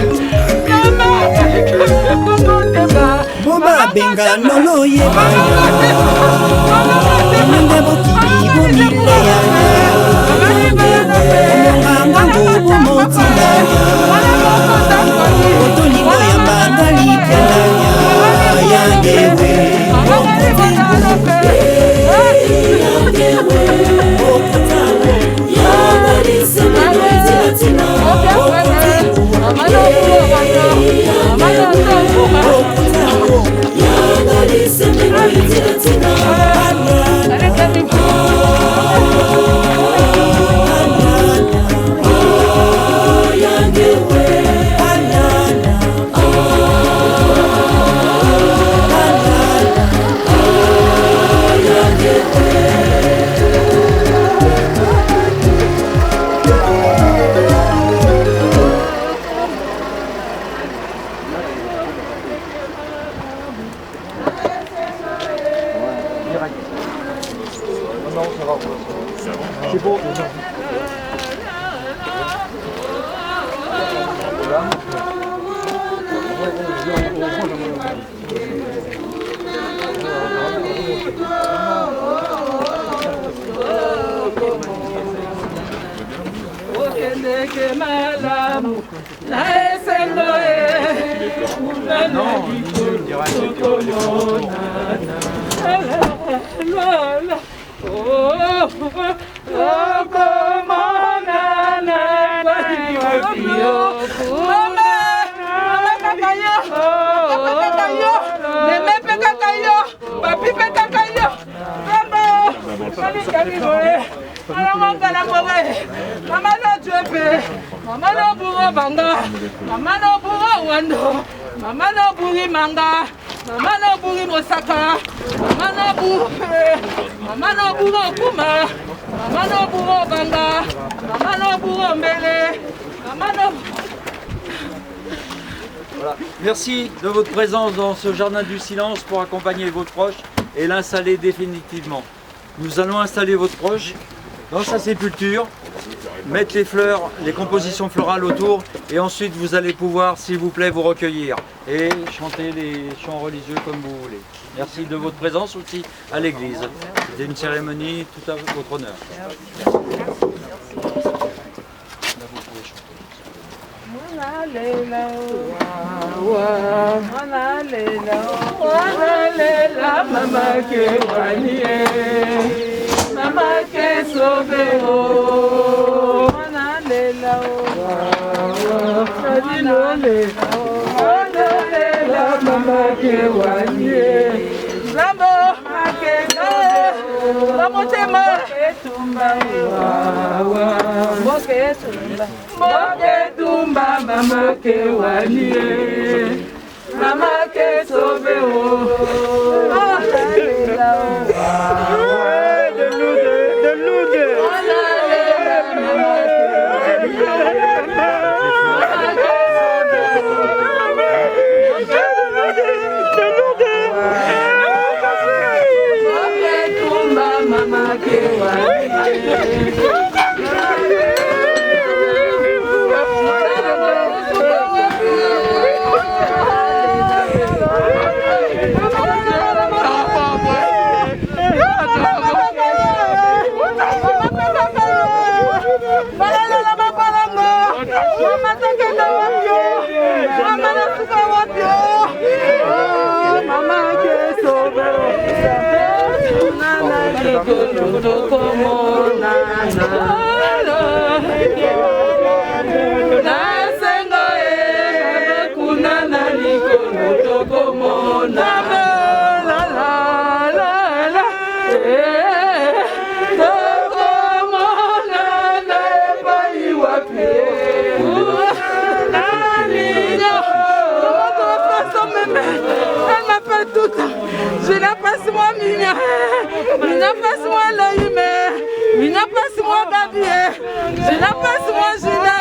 boba benga nolo yebanya nende bokili bomileyanya omonganga ngobomotilanya otolingo yambangalikyandanya yangewe C'est bon. Mama no buri manga, mama no buri mosaka, mama no buri, mama no buri kuma, mama no buri banga, mama no buri mbele, mama no. Voilà. Merci de votre présence dans ce jardin du silence pour accompagner vos proches et l'installer définitivement. nous allons installer votre proche dans sa sépulture, mettre les fleurs, les compositions florales autour, et ensuite vous allez pouvoir, s'il vous plaît, vous recueillir et chanter les chants religieux comme vous voulez. Merci de votre présence aussi à l'église. C'était une cérémonie tout à votre honneur. Mama ke sobero, mana lela o, adilo lela o, mana lela mama ke wanye, zambo make no, moke tumba mama ke wanye, mama ke sobero, mana lela o. Je la passe moi Mina, Mina passe moi Loïmé, Mina passe moi Gabi, je la passe moi Gina.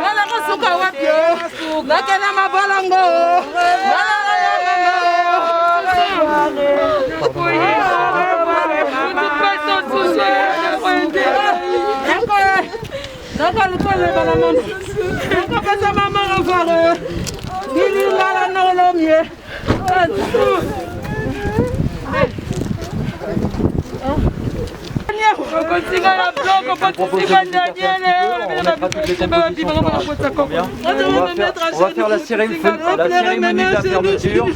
Wala masuka wapyo, nakena mabalango. On va faire la cérémonie de la fermeture.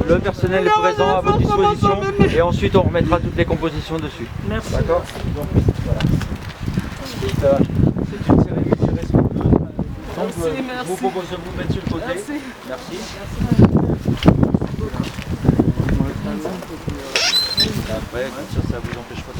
Le personnel est présent à votre disposition et ensuite on remettra toutes les compositions dessus. Merci. D'accord. C'est une cérémonie respectueuse. Donc je vous propose de vous mettre sur le côté. Merci. Après, comme ça vous empêche pas de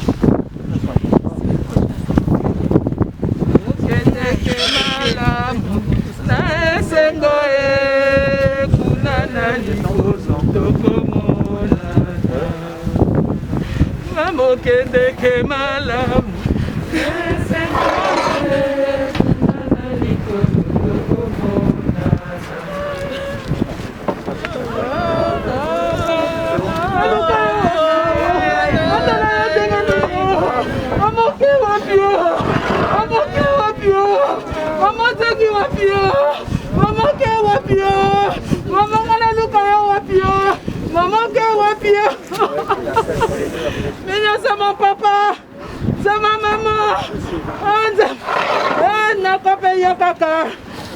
Mais c'est mon papa, c'est ma maman. Nako peyo kaka.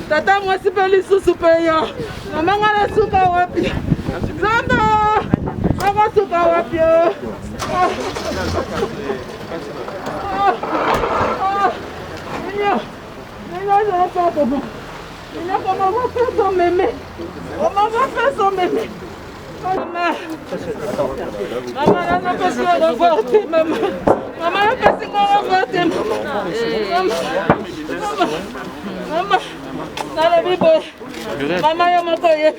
Tata mwasi peli susu peyo. Mama ngala suka wapi. Zamba. Mama suka wapi. Comment va faire son mémé? Comment va faire son mémé? Maman, n'a pas su reporter, maman. Maman, n'a pas su reporter, maman. Dans la Bible, maman, y'a mon coyer.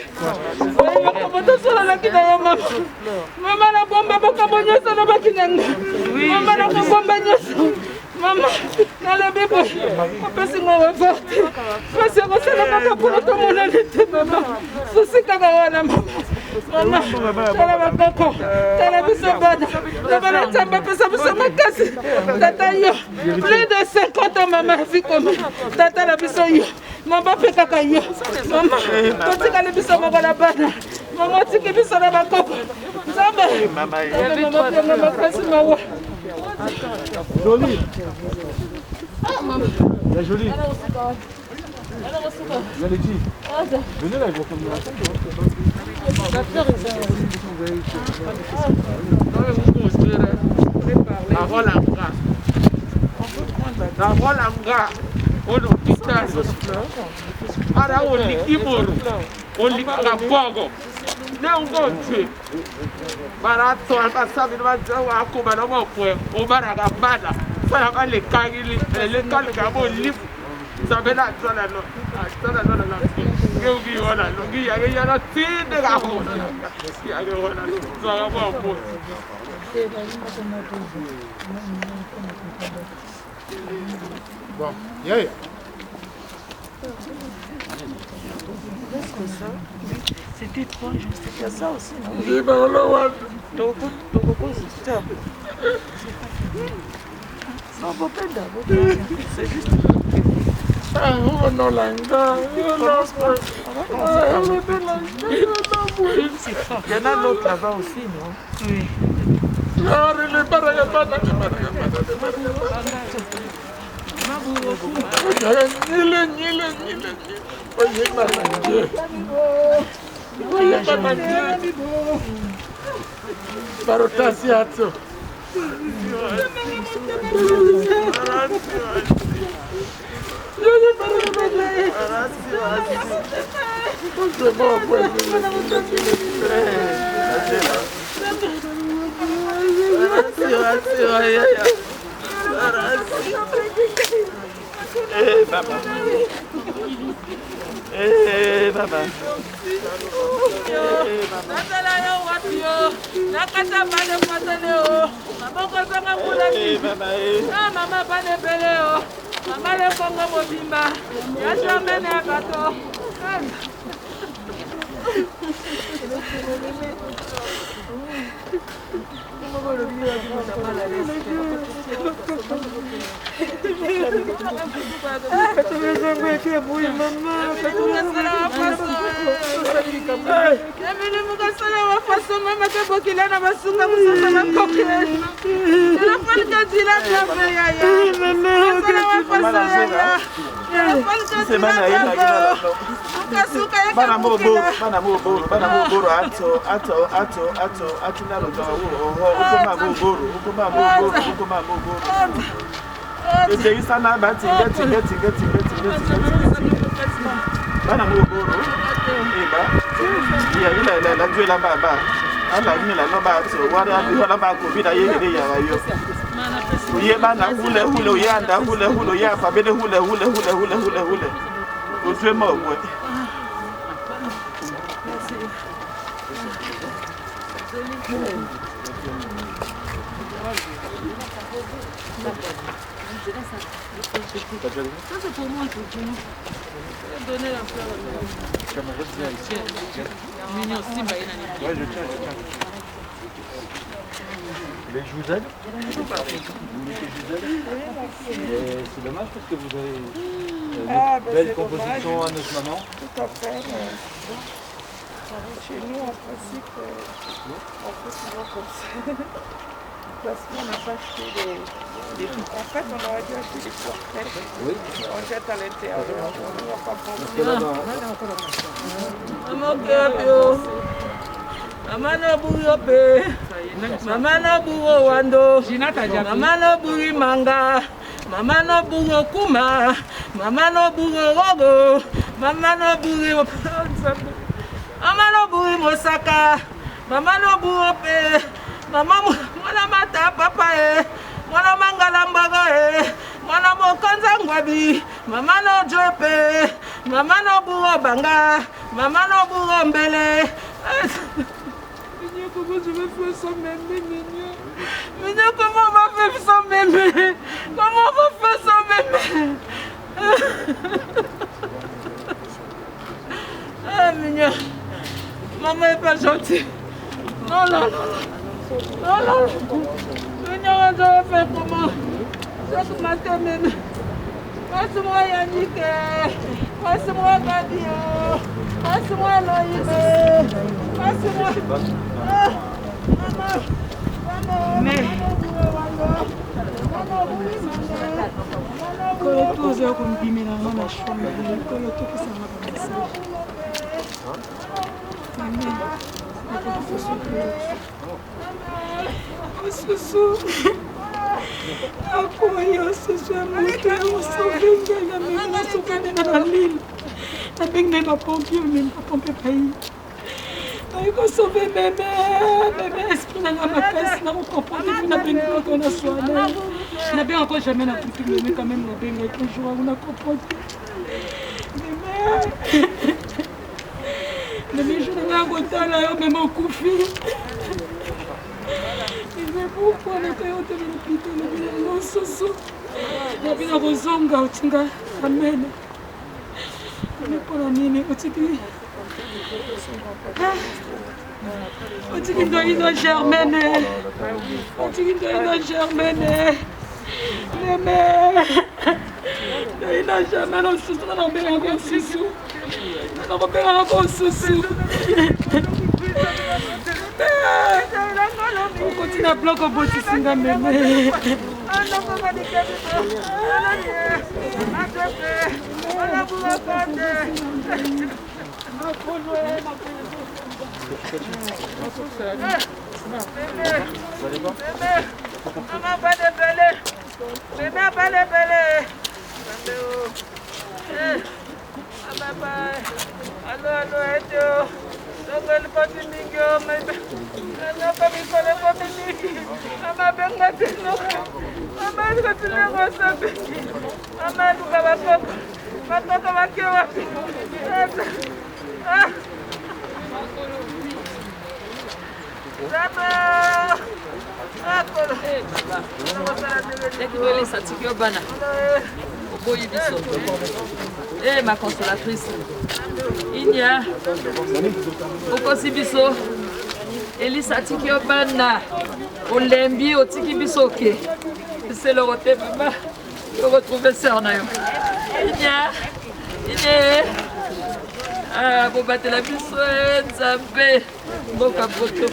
Maman, la bombe, bokabonyo, ça n'a pas kinanga. Maman, la bombe, maman, dans la Bible, on peut se reporter. Parce que c'est la maman pour tout le monde, maman. C'est ce qu'on a, maman. Maman, tala bakoko, tala biso bana. Tala tamba pesa biso makasi. Tata yo, plus de 50 ans maman vie comme tata la biso yo. Maman pe kaka yo. Maman, kotika le biso maman bana. Maman tiki biso na bakoko. Zamba. Maman pe makasi mawa. Jolie. Ah maman. La jolie. Valérie, venez là, ils vont comme la Bon, yeah. C'était 3 jours, c'était ça aussi, non? Oui, mais on l'a c'est juste. Il y en a l'autre là-bas aussi, non? Oui. Ça c'est pour moi, pour moi. Je vais donner la fleur à moi. Mignon aussi, bah il a Ouais, je tiens. Mais je vous aide. Vous voulez que je vous aide? C'est dommage parce que vous avez une belle composition à notre maman. Tout à fait. Chez nous, en principe, on fait souvent comme ça. Parce qu'on n'a pas acheté des... En fait, on aurait dû acheter des portraits. Oui. On jette à l'intérieur. On ne va pas prendre. Parce que là-bas... Maman no buri Maman no buri wando, Maman no buri manga, Maman no buri kuma, Maman no buri rogo, Maman no buri Maman no buri mosaka, Maman no buri pe, Maman mwana mata papa mwana mangala mbaga mwana mokanza ngwabi, Maman no jope, Maman no buri banga, Maman no buri mbele. Comment je vais faire sans mémé, Mignon? Mignon, comment on va faire sans mémé? Comment on va faire sans mémé? Ah, Mignon. Maman n'est pas gentille. Non, non, non. Non, non. Je vais faire comment? Je vais m'attendre. Passe-moi Yannick. Passe-moi Gadio. Passe-moi Loïbe. Passe-moi. Maman. Mais. Kolo toza kombimela na chambre kolo tokosanga komisa amen osusu akoyo osusu ya moto osovengenga meme nasokanena na lile nabenge bapompier meme bapompier pai ayikosove meme esprit nanga makasi nakokomprendre nabengaka na soane nabengaka jamais na kutu meme quand même nabengaka toujours na comprendre meme jour nanga kotala yo meme okufi mais pourquoi nakayote lopito lobina mosusu nabina kozonga otinga amen me mpona nini otiki Otikindoino Germaine. Otikindoino Germaine. Neme. Doino Germaine osusu na mbele yako osusu. Na mbele yako osusu. Continue à bloquer au bout de Singa Meme. Maman pas de belé. Maman pas de belé. Allo, allo, Edo. Donc elle continue que mais non pas mi colle pas mi. Maman benga tino. Maman continue rosabe. Maman tu va pas. Maman tu va que wa. Ah. Zama. Eh, ma consolatrice, Inia, Okosi biso, Elisa tiki obana, Olembi, Otiki biso ke. C'est le retour, maman, de retrouver sœur Nayo. Inia, Inia, ah, vous battez la biso, Nzambe, Boka Boto.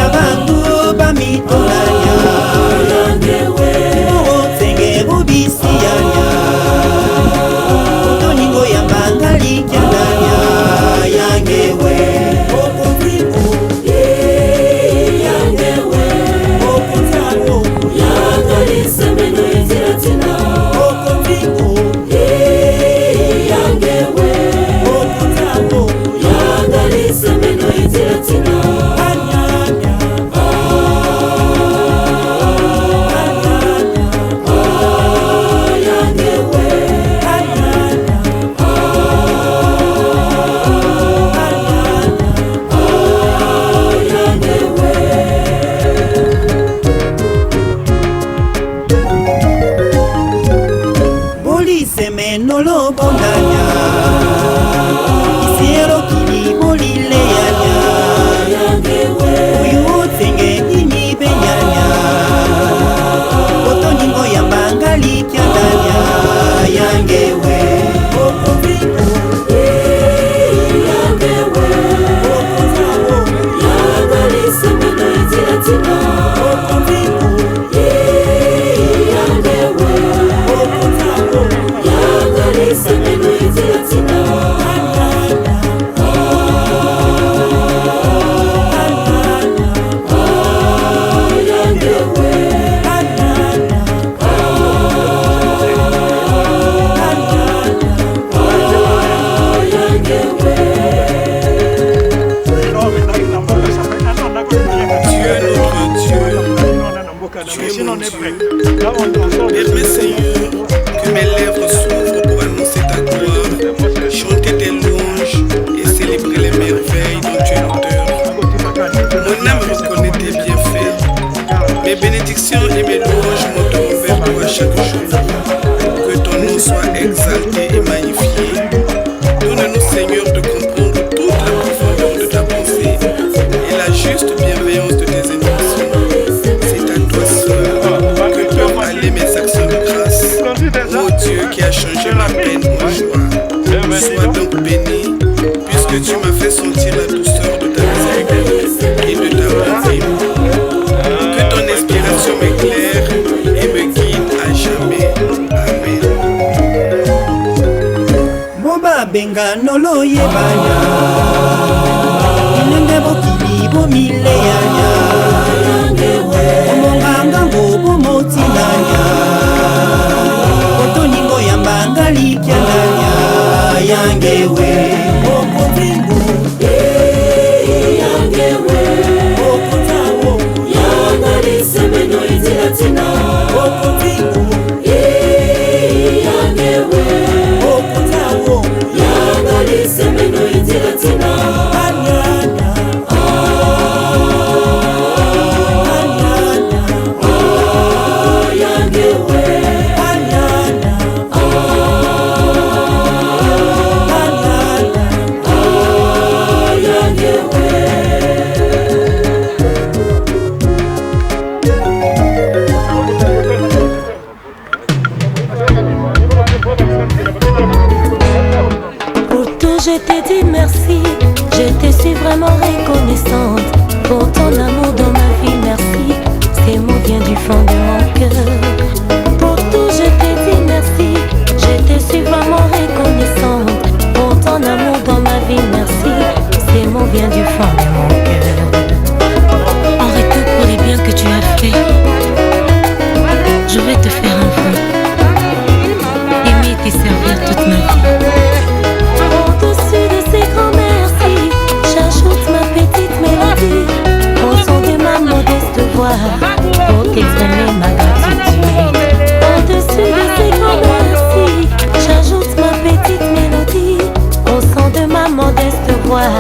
Bantu bamitolanya mokolo bonanya isiero kilimo lileyanya uyu tsenge nini benyanya otoningo ya mangali kyandanya yangewe Permets, Seigneur, que mes lèvres s'ouvrent pour annoncer ta gloire, chanter tes louanges et célébrer les merveilles dont tu es l'auteur. Mon âme reconnaît tes bienfaits. Mes bénédictions et mes louanges monteront vers toi chaque jour. Que ton nom soit exalté et magnifié. Donne-nous, Seigneur, de comprendre toute la profondeur de ta pensée et la juste bienveillance de tes intentions. C'est à toi seul que peuvent aller mes actions de grâce. Ô Dieu qui a changé ma peine en joie, sois donc béni, puisque tu m'as fait sentir la douceur de ta miséricorde et de ta bonté. Que ton inspiration m'éclaire et me guide à jamais. Amen. Boba benga nolo yebanya Inende bokili bomileyanya Omonganga ngobo motinanya Otoningo ya mangali kyananya Yangewe Okotingu Yangewe Okotawo Yangali semeno itilatina Okotingu Yangewe Okotawo Yangali semeno itilatina Anyanya Je te dis merci, je te suis vraiment reconnaissante pour ton amour dans ma vie, merci. Ces mots viennent du fond de mon cœur. Pour tout, je te dis merci, je te suis vraiment reconnaissante pour ton amour dans ma vie, merci. Ces mots viennent du fond de mon cœur. En retour pour les biens que tu as fait, je vais te faire un vœu, aimer te servir toute ma vie. Au-dessus de ces grands merci, j'ajoute ma petite mélodie au son de ma modeste voix pour t'exprimer ma gratitude. Au-dessus de ces grands merci, j'ajoute ma petite mélodie au son de ma modeste voix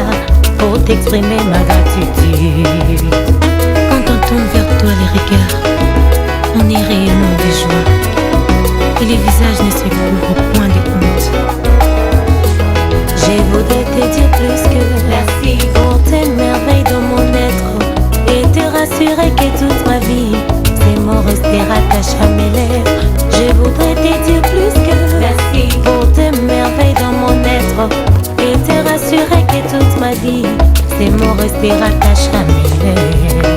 pour t'exprimer ma gratitude. Quand on tourne vers toi les regards, on est réellement de joie et les visages ne se couvrent au point de honte. Je voudrais te dire plus que merci pour tes merveilles dans mon être et te rassurer que toute ma vie, ces mots restera attachés à mes lèvres. Je voudrais te dire plus que merci pour tes merveilles dans mon être et te rassurer que toute ma vie, ces mots restera attachés à mes lèvres.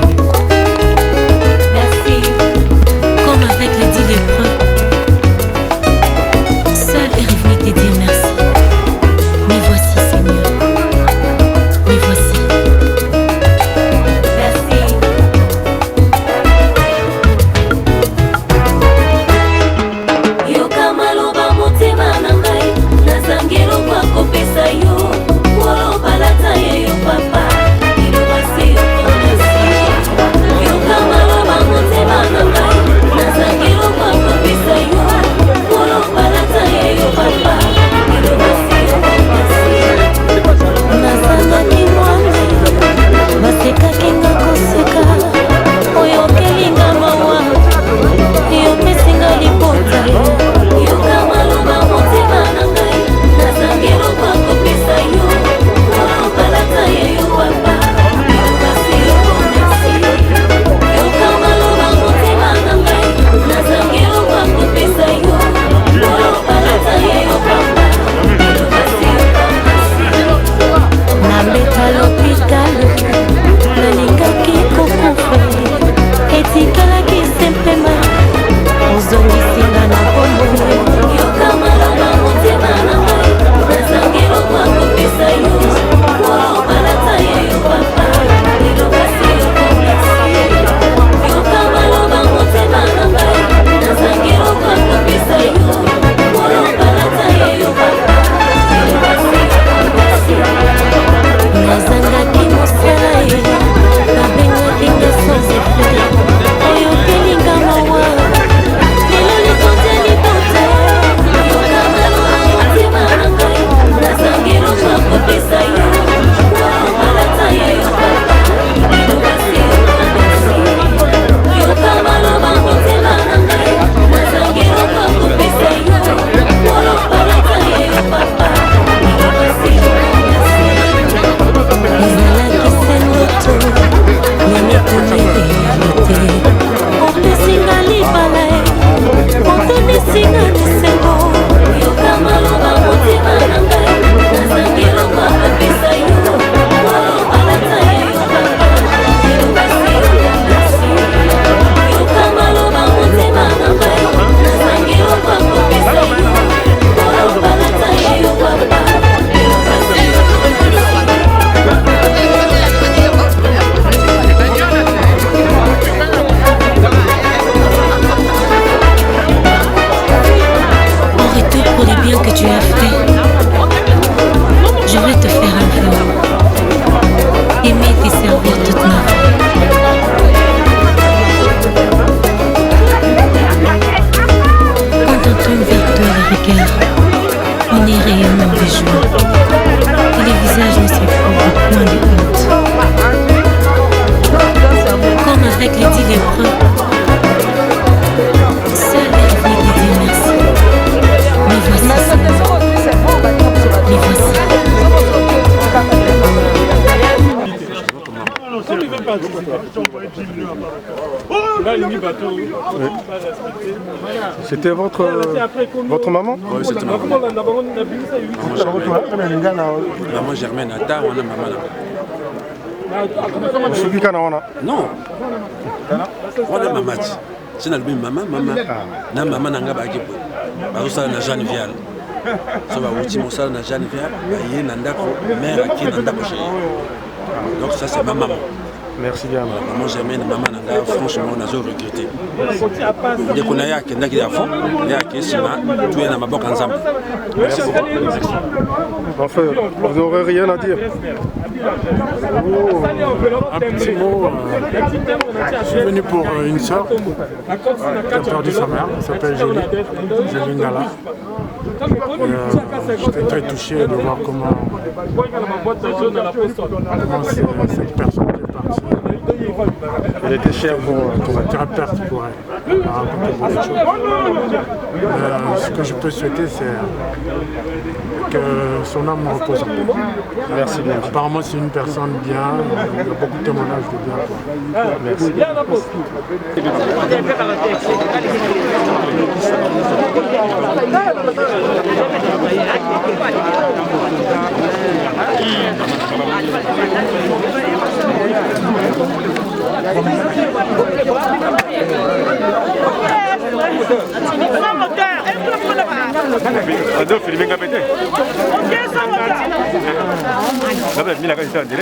Merci. Comme avec les 10 lépreux, seul est revenu te dire merci. Mais voici, Seigneur, mais voici. Merci. Yoka maloba motema na ngai, nazangelo kwa kopesa yo, koloba lata ye yo papa, iloba se yo konasi. chrysanthèmes verteurs et rigueur, on est rayonnant de joie. Et les visages ne se couvrent point de honte. Comme avec les 10 lépreux, seul Hervé te dit merci. Mais voici ça. Mais voici. C'était votre maman? Oui, c'était ma maman. Maman Germaine Ata, on a maman là. Non. On a maman. C'est notre maman, maman. Na maman nanga ba kipo. Ba ça na Jeanne Vial. Ça va outil mo ça na Jeanne Vial. Ba yé nanda ko mère qui nanda ko chez. Donc ça c'est ma maman. Merci bien. Maman Germaine, maman nanga franchement on a regretté. Dès qu'on a ya kenda ki à fond, ya ki sima tout est dans ma boque ensemble. Merci beaucoup. Enfin, vous n'aurez rien à dire. Un petit mot. Je suis venu pour une soeur qui a perdu sa mère, elle s'appelle Jolie Nala. J'étais très touché de voir comment cette personne qui est partie. Elle était chère pour une thérapeute pour elle. Elle a raconté beaucoup de choses. Ce que je peux souhaiter, c'est que son âme me repose. Merci bien. Apparemment, c'est une personne bien. Il y a beaucoup de témoignages de bien. Merci. Adolphe, il est bien pété. Il a réussi à dire.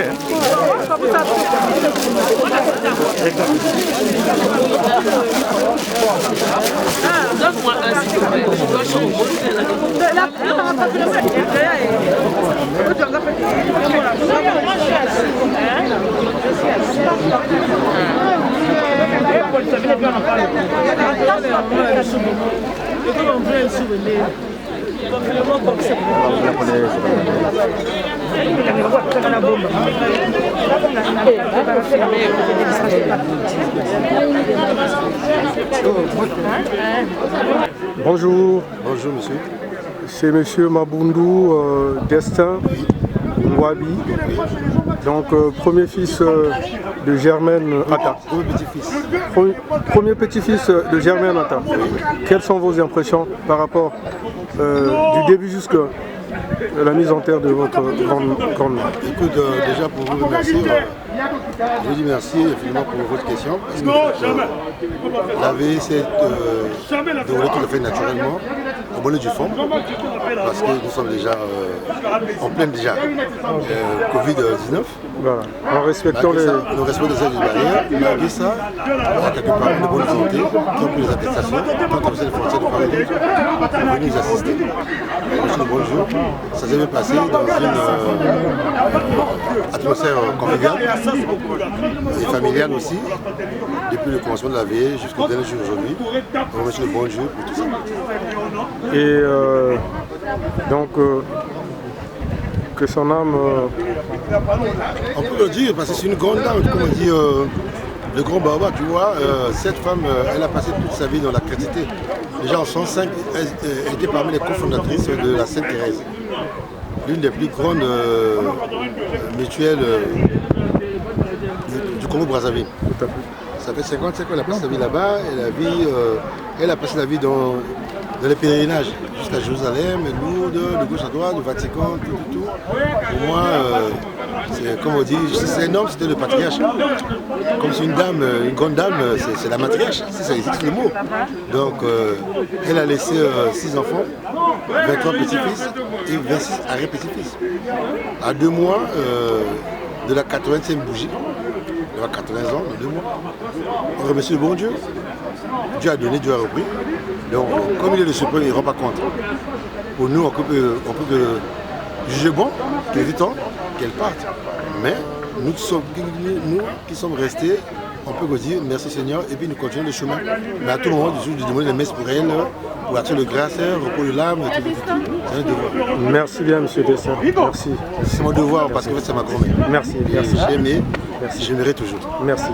Donne-moi un s'il te plaît. Bonjour. Bonjour monsieur. C'est monsieur Mabundu Destin Wabi. Donc premier fils de Germaine Ata. Premier petit-fils de Germaine Ata. Quelles sont vos impressions par rapport du début jusqu'à la mise en terre de votre grande-mère? Écoute, déjà pour vous remercier, je vous dis merci infiniment pour votre question. Parce que la vie s'est déroulée tout à fait naturellement, au bonheur du fond, parce que nous sommes déjà en pleine Covid-19. Voilà. En respectant les... Nous respectons les aides barrières, malgré ça, à quelque part de bonne volonté, qui ont pris les attestations, qui ont traversé les frontières de Paris, pour venir nous assister. Monsieur, bonjour. Ça s'est bien passé dans une atmosphère conviviale et familiale aussi, depuis le commencement de la veille jusqu'au dernier jour aujourd'hui. On remercie le bonjour pour tout ça. Et donc, que son âme... On peut le dire parce que c'est une grande dame, comme on dit le grand Baba, tu vois. Cette femme, elle a passé toute sa vie dans la chrétienté. Déjà en 1905, elle était parmi les cofondatrices de la Sainte-Thérèse, l'une des plus grandes mutuelles du Congo-Brazzaville. Ça fait 55 ans qu'elle a passé sa vie là-bas. Elle a passé la vie dans les pèlerinages jusqu'à Jérusalem, Lourdes, de gauche à droite, le Vatican, tout. Pour moi, c'est comme on dit, c'est un homme, c'était le patriarche. Comme c'est une dame, une grande dame, c'est la matriarche, si ça existe le mot. Donc, elle a laissé 6 enfants, 23 petits-fils et 26 arrière-petits-fils. À 2 mois de la 80e bougie, elle a 80 ans, dans 2 mois. On remercie le bon Dieu. Dieu a donné, Dieu a repris. Donc, comme il est le suprême, il ne rend pas compte. Pour nous, on peut juger bon, qu'évitons qu'elle parte. Mais nous qui sommes restés, on peut dire merci Seigneur et puis nous continuons le chemin. Mais à tout moment, je demande des messes pour elle, pour action de grâce, repos de l'âme, c'est un devoir. Merci bien, monsieur Dessin. Merci. C'est mon devoir parce que c'est ma grand-mère. Merci. J'ai aimé, j'aimerai toujours. Merci.